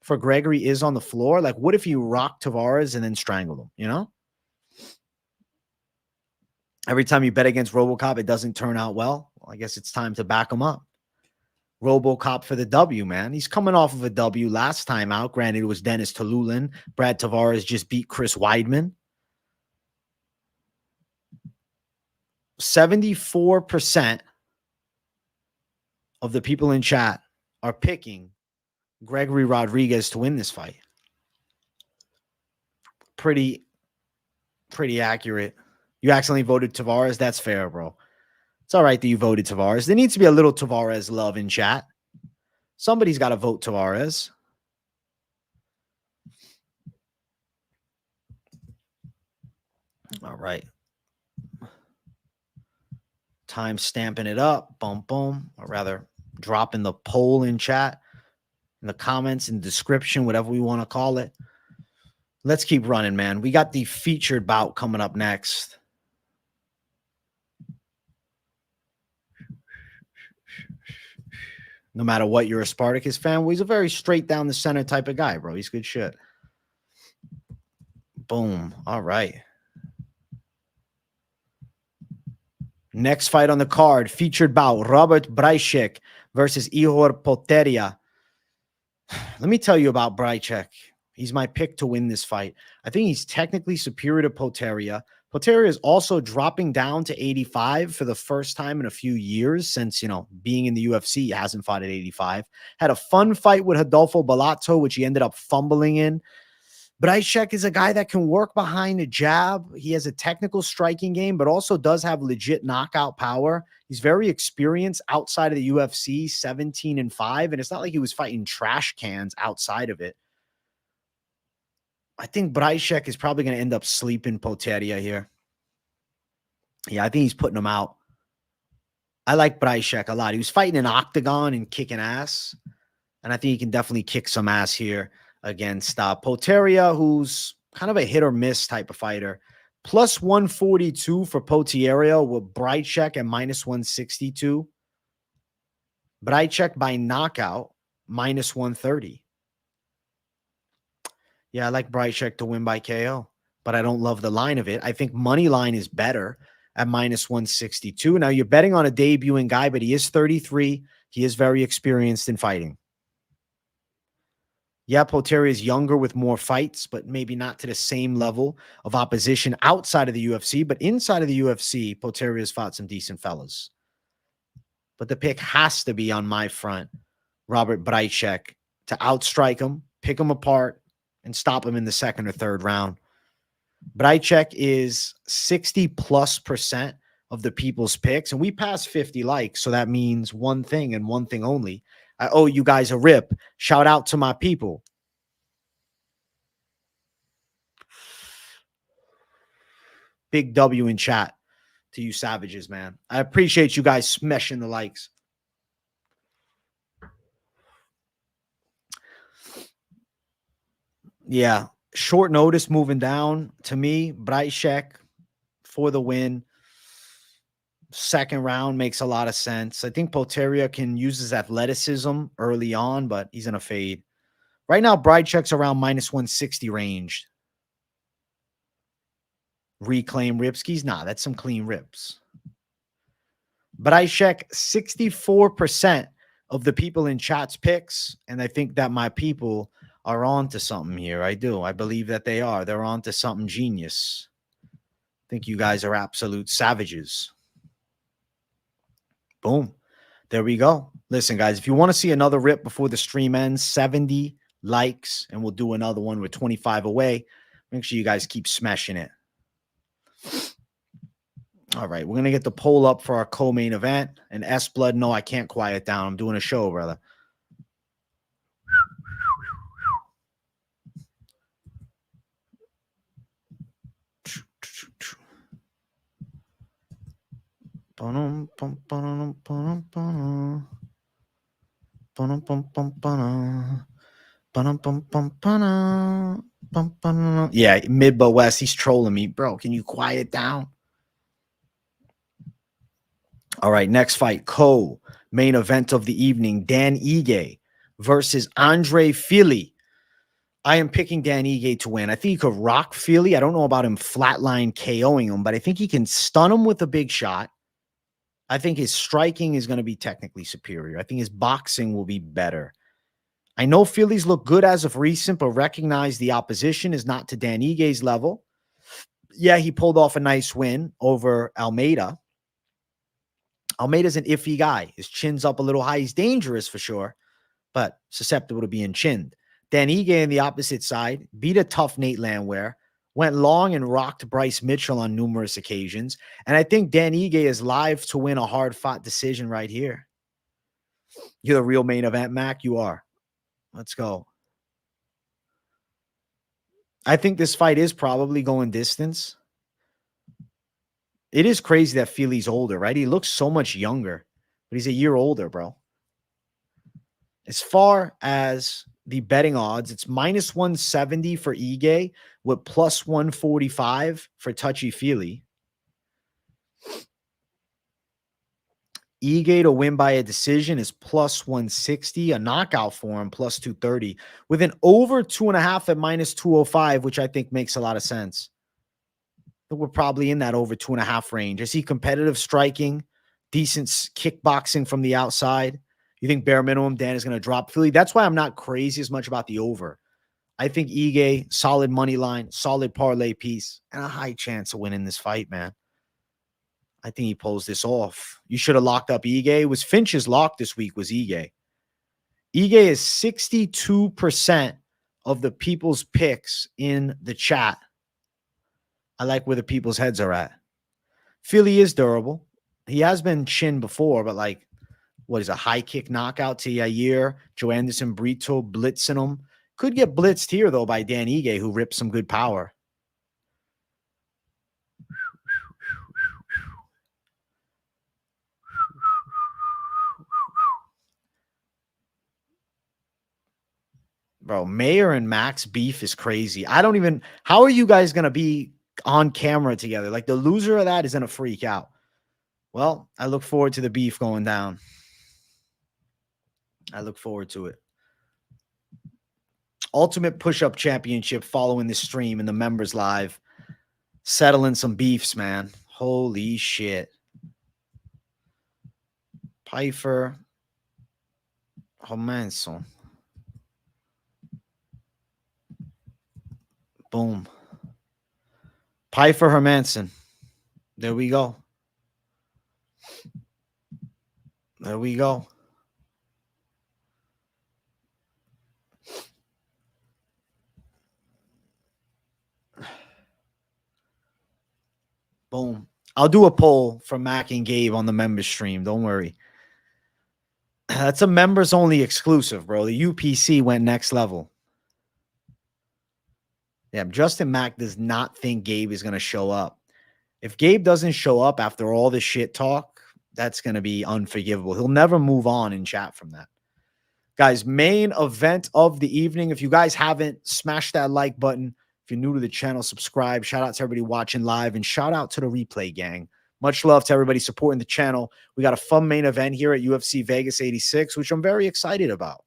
for Gregory is on the floor. Like, what if you rock Tavares and then strangled him, you know? Every time you bet against RoboCop, it doesn't turn out well. I guess it's time to back him up. RoboCop for the W, man. He's coming off of a W last time out. Granted, it was Dennis Tululin. Brad Tavares just beat Chris Weidman. 74% of the people in chat are picking Gregory Rodrigues to win this fight. Pretty accurate. You accidentally voted Tavares. That's fair, bro. It's all right that you voted Tavares. There needs to be a little Tavares love in chat. Somebody's got to vote Tavares. All right. Time stamping it up. Boom, boom. Or rather, dropping the poll in chat, in the comments, in the description, whatever we want to call it. Let's keep running, man. We got the featured bout coming up next. No matter what, you're a Spartacus fan. Well, he's a very straight down the center type of guy, bro. He's good shit. Boom. All right. Next fight on the card, featured bout, Robert Bryczek versus Ihor Potieria. Let me tell you about Bryczek. He's my pick to win this fight. I think he's technically superior to Potieria. Potieria is also dropping down to 85 for the first time in a few years since, being in the UFC, he hasn't fought at 85. Had a fun fight with Rodolfo Bellato, which he ended up fumbling in. Bryczek is a guy that can work behind a jab. He has a technical striking game, but also does have legit knockout power. He's very experienced outside of the UFC, 17-5, and it's not like he was fighting trash cans outside of it. I think Bryczek is probably going to end up sleeping Potieria here. Yeah, I think he's putting him out. I like Bryczek a lot. He was fighting an octagon and kicking ass, and I think he can definitely kick some ass here against Potieria, who's kind of a hit or miss type of fighter. Plus 142 for Potieria with Bryczek at minus 162. Bryczek by knockout, minus 130. Yeah, I like Bryczek to win by KO, but I don't love the line of it. I think money line is better at minus 162. Now, you're betting on a debuting guy, but he is 33. He is very experienced in fighting. Yeah, Potieria is younger with more fights, but maybe not to the same level of opposition outside of the UFC. But inside of the UFC, Potieria has fought some decent fellas. But the pick has to be on my front, Robert Bryczek, to outstrike him, pick him apart, and stop him in the second or third round. Bryczek is 60+% of the people's picks, and we passed 50 likes, so that means one thing and one thing only. I owe you guys a rip. Shout out to my people. Big W in chat to you savages, man. I appreciate you guys smashing the likes. Yeah, short notice moving down. To me, Bryczek for the win. Second round makes a lot of sense. I think Potieria can use his athleticism early on, but he's in a fade. Right now, Bryczek's around minus 160 range. Reclaim Ripskis? Nah, that's some clean rips. Bryczek, 64% of the people in chat's picks, and I think that my people are on to something here. I do. I believe that they are. They're on to something genius. think you guys are absolute savages. Boom. There we go. Listen, guys, if you want to see another rip before the stream ends, 70 likes, and we'll do another one with 25 away. Make sure you guys keep smashing it. All right, we're going to get the poll up for our co-main event. And S-Blood, no, I can't quiet down. I'm doing a show, brother. Yeah, mid but west, he's trolling me. Bro, can you quiet down? All right, next fight, main event of the evening, Dan Ige versus Andre Fili. I am picking Dan Ige to win. I think he could rock Fili. I don't know about him flatline KOing him, but I think he can stun him with a big shot. I think his striking is going to be technically superior. I think his boxing will be better. I know Fili's look good as of recent, but recognize the opposition is not to Dan Ige's level. Yeah, he pulled off a nice win over Almeida. Almeida's an iffy guy. His chin's up a little high. He's dangerous for sure, but susceptible to being chinned. Dan Ige on the opposite side beat a tough Nate Landwehr, went long and rocked Bryce Mitchell on numerous occasions. And I think Dan Ige is live to win a hard-fought decision right here. You're the real main event, Mac. You are. Let's go. I think this fight is probably going distance. It is crazy that Fili's older, right? He looks so much younger, but he's a year older, bro. As far as the betting odds, it's minus 170 for Ige with plus 145 for Touchy Fili. Ige to win by a decision is plus 160. A knockout for him, plus 230. With an over 2.5 at minus 205, which I think makes a lot of sense. We're probably in that over 2.5 range. I see competitive striking, decent kickboxing from the outside. You think bare minimum Dan is going to drop Fili? That's why I'm not crazy as much about the over. I think Ige, solid money line, solid parlay piece, and a high chance of winning this fight, man. I think he pulls this off. You should have locked up Ige. It was Finch's lock this week was Ige. Ige is 62% of the people's picks in the chat. I like where the people's heads are at. Fili is durable. He has been chinned before, but like, what is a high kick knockout to Yair, Joe Anderson, Brito blitzing him. Could get blitzed here, though, by Dan Ige, who rips some good power. Bro, Mayor and Max beef is crazy. I don't even, how are you guys going to be on camera together? Like, the loser of that is going to freak out. Well, I look forward to the beef going down. I look forward to it. Ultimate Push-Up Championship following the stream and the members live. Settling some beefs, man. Holy shit. Pyfer. Hermansson. Boom. Pyfer Hermansson. There we go. There we go. Boom. I'll do a poll for Mac and Gabe on the members stream. Don't worry. That's a members only exclusive, bro. The UPC went next level. Yeah, Justin Mack does not think Gabe is going to show up. If Gabe doesn't show up after all this shit talk, that's going to be unforgivable. He'll never move on in chat from that. Guys, main event of the evening. If you guys haven't, smash that like button. If you're new to the channel, subscribe. Shout out to everybody watching live, and shout out to the replay gang. Much love to everybody supporting the channel. We got a fun main event here at UFC Vegas 86, which I'm very excited about.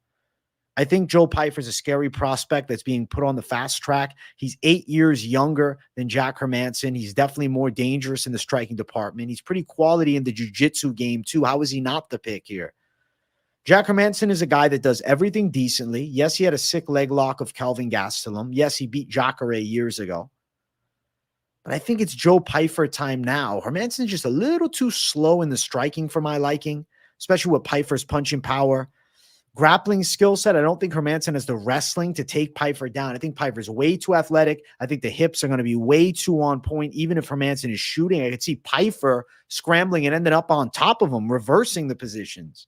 I think Joe Pyfer is a scary prospect that's being put on the fast track. He's 8 years younger than Jack Hermansson. He's definitely more dangerous in the striking department. He's pretty quality in the jiu-jitsu game, too. How is he not the pick here? Jack Hermansson is a guy that does everything decently. Yes, he had a sick leg lock of Kelvin Gastelum. Yes, he beat Jacare years ago. but I think it's Joe Pyfer time now. Hermansson's just a little too slow in the striking for my liking, especially with Pyfer's punching power. Grappling skill set, I don't think Hermansson has the wrestling to take Pyfer down. I think Pyfer's way too athletic. I think the hips are going to be way too on point. Even if Hermansson is shooting, I could see Pyfer scrambling and ending up on top of him, reversing the positions.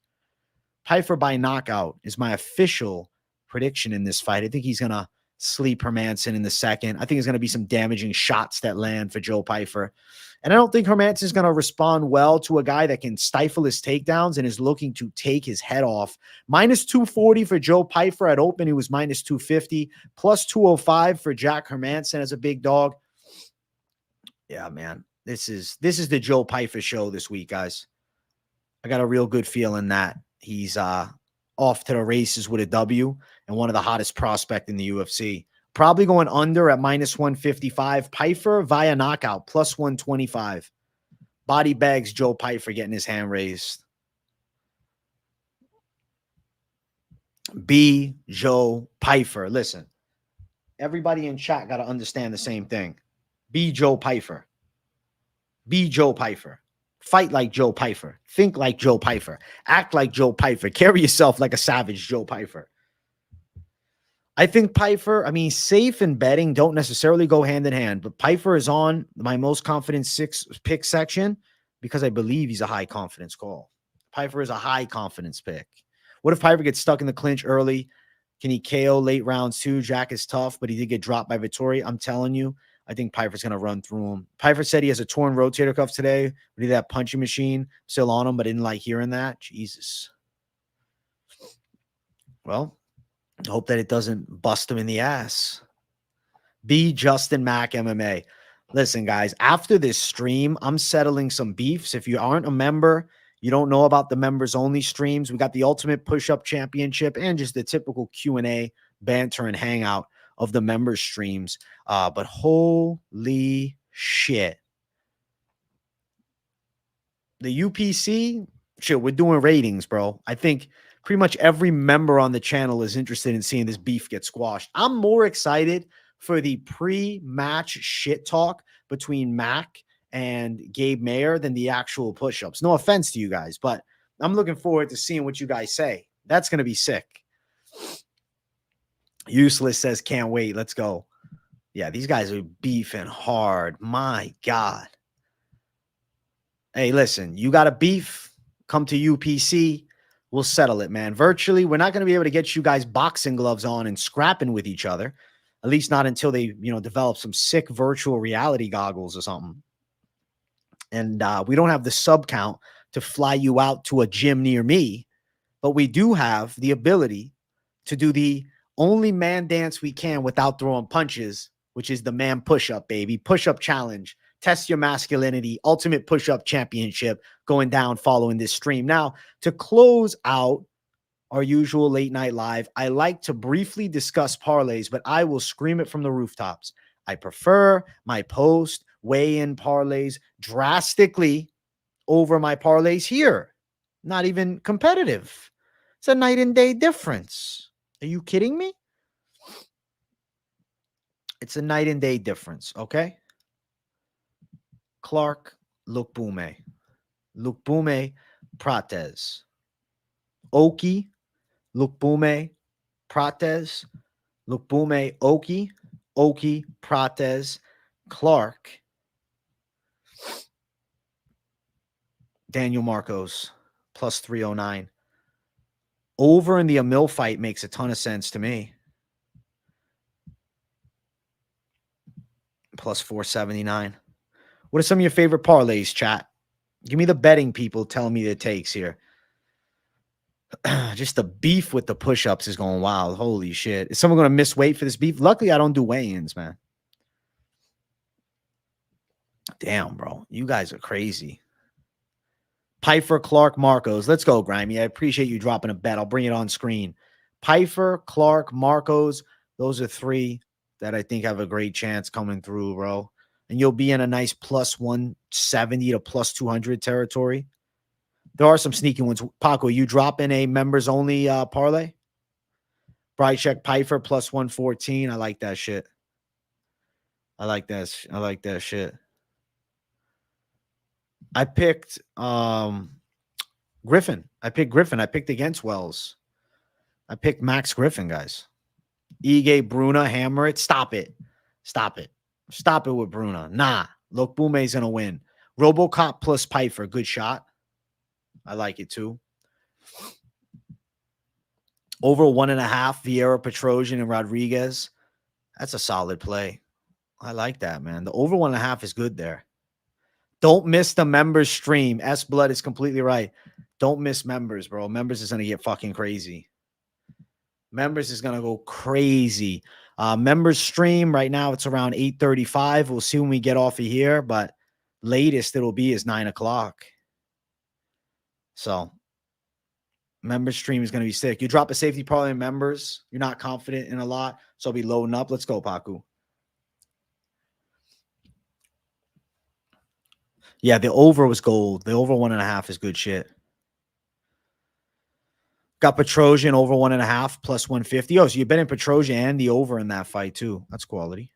Pyfer by knockout is my official prediction in this fight. I think he's going to sleep Hermansson in the second. I think there's going to be some damaging shots that land for Joe Pyfer. And I don't think Hermansson is going to respond well to a guy that can stifle his takedowns and is looking to take his head off. Minus 240 for Joe Pyfer. At open, he was minus 250. Plus 205 for Jack Hermansson as a big dog. Yeah, man. This is the Joe Pyfer show this week, guys. I got a real good feeling that he's off to the races with a W and one of the hottest prospects in the UFC. Probably going under at minus 155. Pyfer via knockout, plus 125. Body bags Joe Pyfer getting his hand raised. B. Joe Pyfer. Listen, everybody in chat got to understand the same thing. B. Joe Pyfer. Be Joe Pyfer. Fight like Joe Pyfer. Think like Joe Pyfer. Act like Joe Pyfer. Carry yourself like a savage Joe Pyfer. I think Pyfer, I mean, safe and betting don't necessarily go hand in hand, but Pyfer is on my most confident 6 pick section because I believe he's a high confidence call. Pyfer is a high confidence pick. What if Pyfer gets stuck in the clinch early? Can he KO late rounds too? Jack is tough, but he did get dropped by Vettori. I'm telling you, I think Pyfer's going to run through him. Pyfer said he has a torn rotator cuff today. We need that punching machine still on him, but I didn't like hearing that. Jesus. Well, I hope that it doesn't bust him in the ass. B. Justin Mack MMA. Listen, guys, after this stream, I'm settling some beefs. If you aren't a member, you don't know about the members only streams. We got the Ultimate Push-Up Championship and just the typical Q&A, banter, and hangout of the members streams. But holy shit. The UPC, shit, we're doing ratings, bro. I think pretty much every member on the channel is interested in seeing this beef get squashed. I'm more excited for the pre-match shit talk between Mac and Gabe Mayer than the actual push-ups. No offense to you guys, but I'm looking forward to seeing what you guys say. That's going to be sick. Useless says, can't wait. Let's go. Yeah, these guys are beefing hard. My God. Hey, listen, you got a beef? Come to UPC. We'll settle it, man. Virtually, we're not going to be able to get you guys boxing gloves on and scrapping with each other. At least not until they, develop some sick virtual reality goggles or something. And we don't have the sub count to fly you out to a gym near me, but we do have the ability to do the only man dance we can without throwing punches, which is the man push-up, baby. Push-up challenge. Test your masculinity. Ultimate push-up championship going down following this stream. Now, to close out our usual late night live, I like to briefly discuss parlays, but I will scream it from the rooftops. I prefer my post weigh-in parlays drastically over my parlays here. Not even competitive. It's a night and day difference. Are you kidding me? It's a night and day difference, okay? Clark, Lookboonmee. Lookboonmee, Prates. Oki, Lookboonmee, Prates. Lookboonmee, Oki. Oki, Prates. Clark. Daniel Marcos, plus 309. Over in the Amil fight makes a ton of sense to me. Plus 479. What are some of your favorite parlays, chat? Give me the betting people telling me their takes here. Just the beef with the push-ups is going wild. Holy shit. Is someone going to miss weight for this beef? Luckily, I don't do weigh-ins, man. Damn, bro. You guys are crazy. Pyfer, Clark, Marcos. Let's go, Grimy. I appreciate you dropping a bet. I'll bring it on screen. Pyfer, Clark, Marcos. Those are 3 that I think have a great chance coming through, bro. And you'll be in a nice plus 170 to plus 200 territory. There are some sneaky ones. Paco, you drop in a members only parlay? Bryczek, Pyfer, plus 114. I like that shit. I like that. I like that shit. I picked Griffin. I picked Griffin. I picked against Wells. I picked Max Griffin, guys. Ige, Bruna, hammer it. Stop it. Stop it. Stop it with Bruna. Nah. Lookboonmee's going to win. RoboCop plus Pyfer. Good shot. I like it too. Over 1.5. Vieira, Petrosyan, and Rodrigues. That's a solid play. I like that, man. The over 1.5 is good there. Don't miss the members stream. S Blood is completely right. Don't miss members, bro. Members is going to get fucking crazy. Members is going to go crazy. Members stream right now, it's around 8:35. We'll see when we get off of here, but latest it'll be is 9 o'clock. So members stream is going to be sick. You drop a safety parlay in members. You're not confident in a lot, so I'll be loading up. Let's go, Paku. Yeah, the over was gold. The over 1.5 is good shit. Got Petrosyan over 1.5 plus 150. Oh, so you bet in Petrosyan and the over in that fight too. That's quality.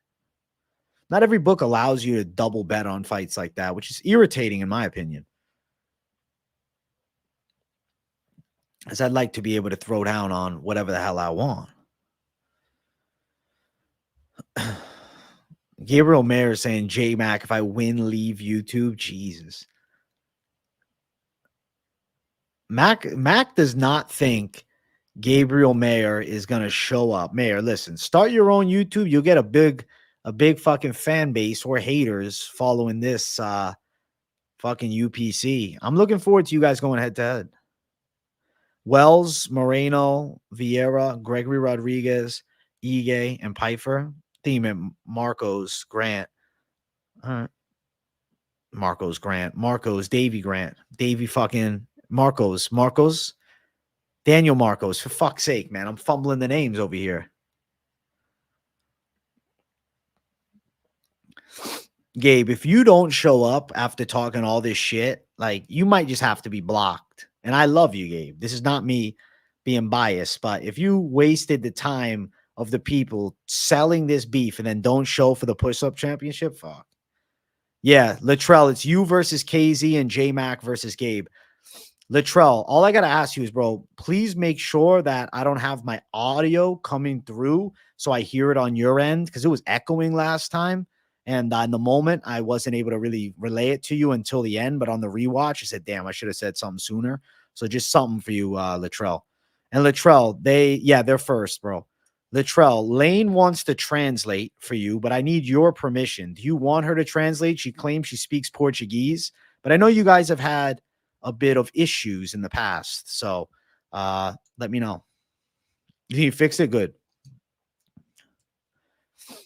Not every book allows you to double bet on fights like that, which is irritating in my opinion. As I'd like to be able to throw down on whatever the hell I want. Gabriel Mayer saying, J-Mac, if I win, leave YouTube. Jesus. Mac does not think Gabriel Mayer is going to show up. Mayer, listen, start your own YouTube. You'll get a big fucking fan base or haters following this fucking UPC. I'm looking forward to you guys going head to head. Wells, Moreno, Vieira, Gregory Rodrigues, Ige, and Pyfer. Theme Marcos Grant. Marcos Grant. Marcos, Davy Grant. Davy fucking Marcos. Daniel Marcos. For fuck's sake, man. I'm fumbling the names over here. Gabe, if you don't show up after talking all this shit, like, you might just have to be blocked. And I love you, Gabe. This is not me being biased, but if you wasted the time of the people selling this beef and then don't show for the push-up championship, fuck. Yeah, Latrell, it's you versus KZ and J-Mac versus Gabe. Latrell, all I got to ask you is, bro, please make sure that I don't have my audio coming through so I hear it on your end, because it was echoing last time. And in the moment, I wasn't able to really relay it to you until the end. But on the rewatch, I said, damn, I should have said something sooner. So just something for you, Latrell. And Latrell, they're first, bro. Latrell, Lane wants to translate for you, but I need your permission. Do you want her to translate? She claims she speaks Portuguese, but I know you guys have had a bit of issues in the past. So let me know. You fix it? Good.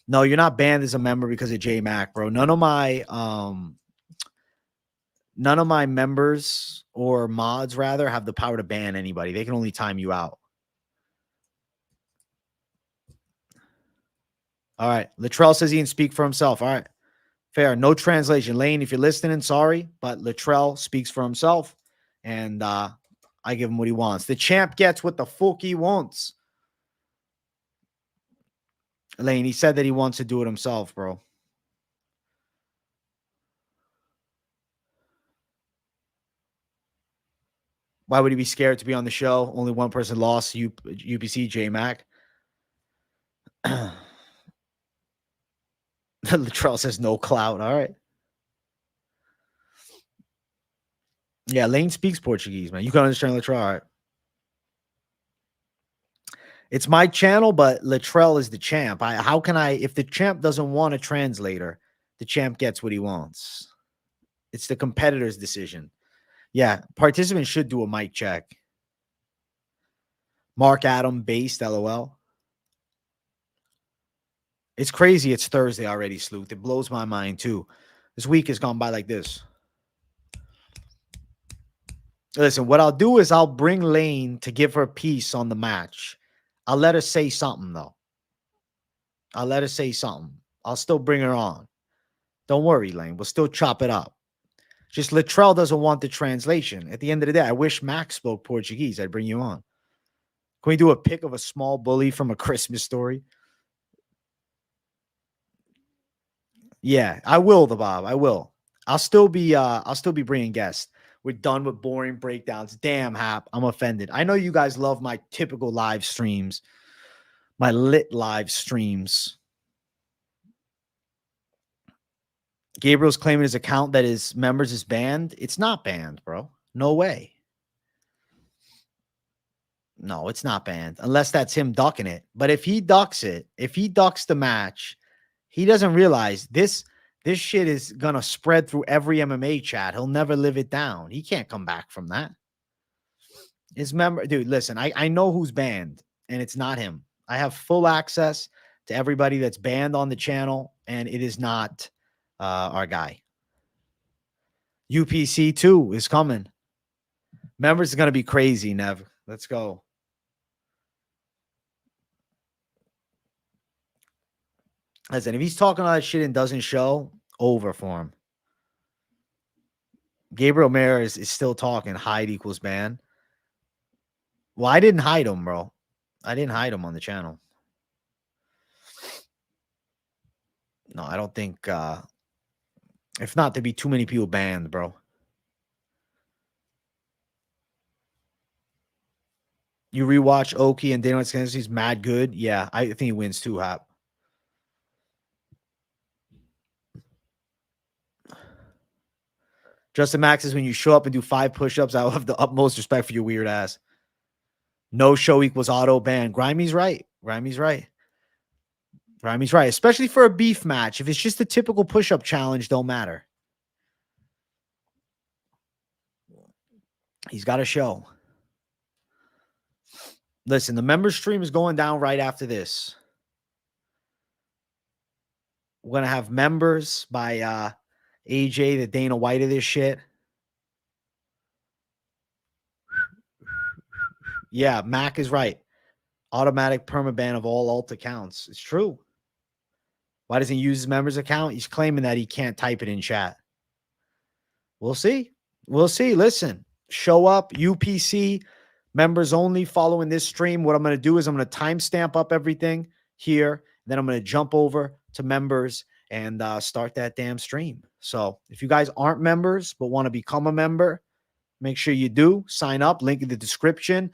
No, you're not banned as a member because of J-Mac, bro. None of my members or mods, rather, have the power to ban anybody. They can only time you out. All right. Latrell says he can speak for himself. All right. Fair. No translation. Lane, if you're listening, sorry, but Latrell speaks for himself, and I give him what he wants. The champ gets what the fuck he wants. Lane, he said that he wants to do it himself, bro. Why would he be scared to be on the show? Only one person lost, UPC, J-Mac. Latrell says no clout. All right. Yeah, Lane speaks Portuguese, man. You can understand Latrell. All right. It's my channel, but Latrell is the champ. How can I, if the champ doesn't want a translator, the champ gets what he wants. It's the competitor's decision. Yeah, participants should do a mic check. Mark Adam based, LOL. It's crazy. It's Thursday already, Sleuth. It blows my mind, too. This week has gone by like this. Listen, what I'll do is I'll bring Lane to give her peace on the match. I'll let her say something, though. I'll let her say something. I'll still bring her on. Don't worry, Lane. We'll still chop it up. Just Latrell doesn't want the translation. At the end of the day, I wish Max spoke Portuguese. I'd bring you on. Can we do a pic of a small bully from A Christmas Story? Yeah, I will, the Bob. I will. I'll still be bringing guests. We're done with boring breakdowns. Damn, Hap, I'm offended. I know you guys love my typical live streams, my lit live streams. Gabriel's claiming his account that his members is banned. It's not banned, bro. No way. No, it's not banned unless that's him ducking it. But if he ducks it, if he ducks the match, he doesn't realize this shit is going to spread through every MMA chat. He'll never live it down. He can't come back from that. His member, dude, listen, I know who's banned and it's not him. I have full access to everybody that's banned on the channel and it is not our guy. UPC 2 is coming. Members are going to be crazy, Nev. Let's go. Listen, if he's talking all that shit and doesn't show, over for him. Gabriel Mayer is still talking. Hide equals ban. Well, I didn't hide him, bro. I didn't hide him on the channel. No, I don't think. If not, there'd be too many people banned, bro. You rewatch Oki and Dana White's he's mad good. Yeah, I think he wins too, Hap. Justin Max says when you show up and do 5 push-ups, I will have the utmost respect for your weird ass. No show equals auto ban. Grimey's right. Grimey's right. Grimey's right. Especially for a beef match. If it's just a typical push-up challenge, don't matter. He's got a show. Listen, the member stream is going down right after this. We're going to have members by AJ, the Dana White of this shit. Yeah, Mac is right. Automatic permaban of all alt accounts. It's true. Why doesn't he use his members account? He's claiming that he can't type it in chat. We'll see. We'll see. Listen, show up, UPC, members only following this stream. What I'm going to do is I'm going to timestamp up everything here. Then I'm going to jump over to members and start that damn stream. So if you guys aren't members but want to become a member, make sure you do. Sign up. Link in the description.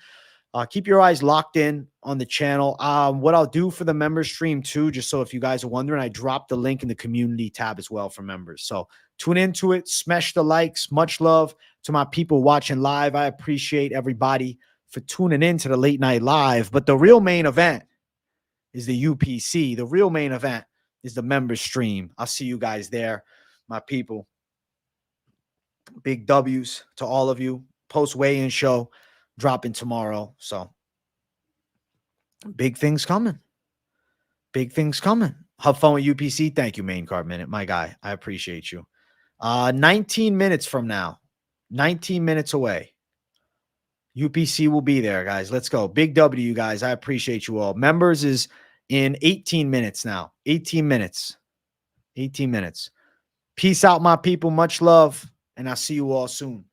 Keep your eyes locked in on the channel. What I'll do for the member stream too, just so if you guys are wondering, I dropped the link in the community tab as well for members. So tune into it. Smash the likes. Much love to my people watching live. I appreciate everybody for tuning in to the late night live. But the real main event is the UPC. The real main event is the member stream. I'll see you guys there, my people. Big W's to all of you. Post weigh-in show dropping tomorrow. So big things coming. Big things coming. Have fun with UPC. Thank you, Main Card Minute. My guy, I appreciate you. 19 minutes from now. 19 minutes away. UPC will be there, guys. Let's go. Big W, you guys. I appreciate you all. Members is in 18 minutes now. 18 minutes. 18 minutes. Peace out, my people. Much love. And I'll see you all soon.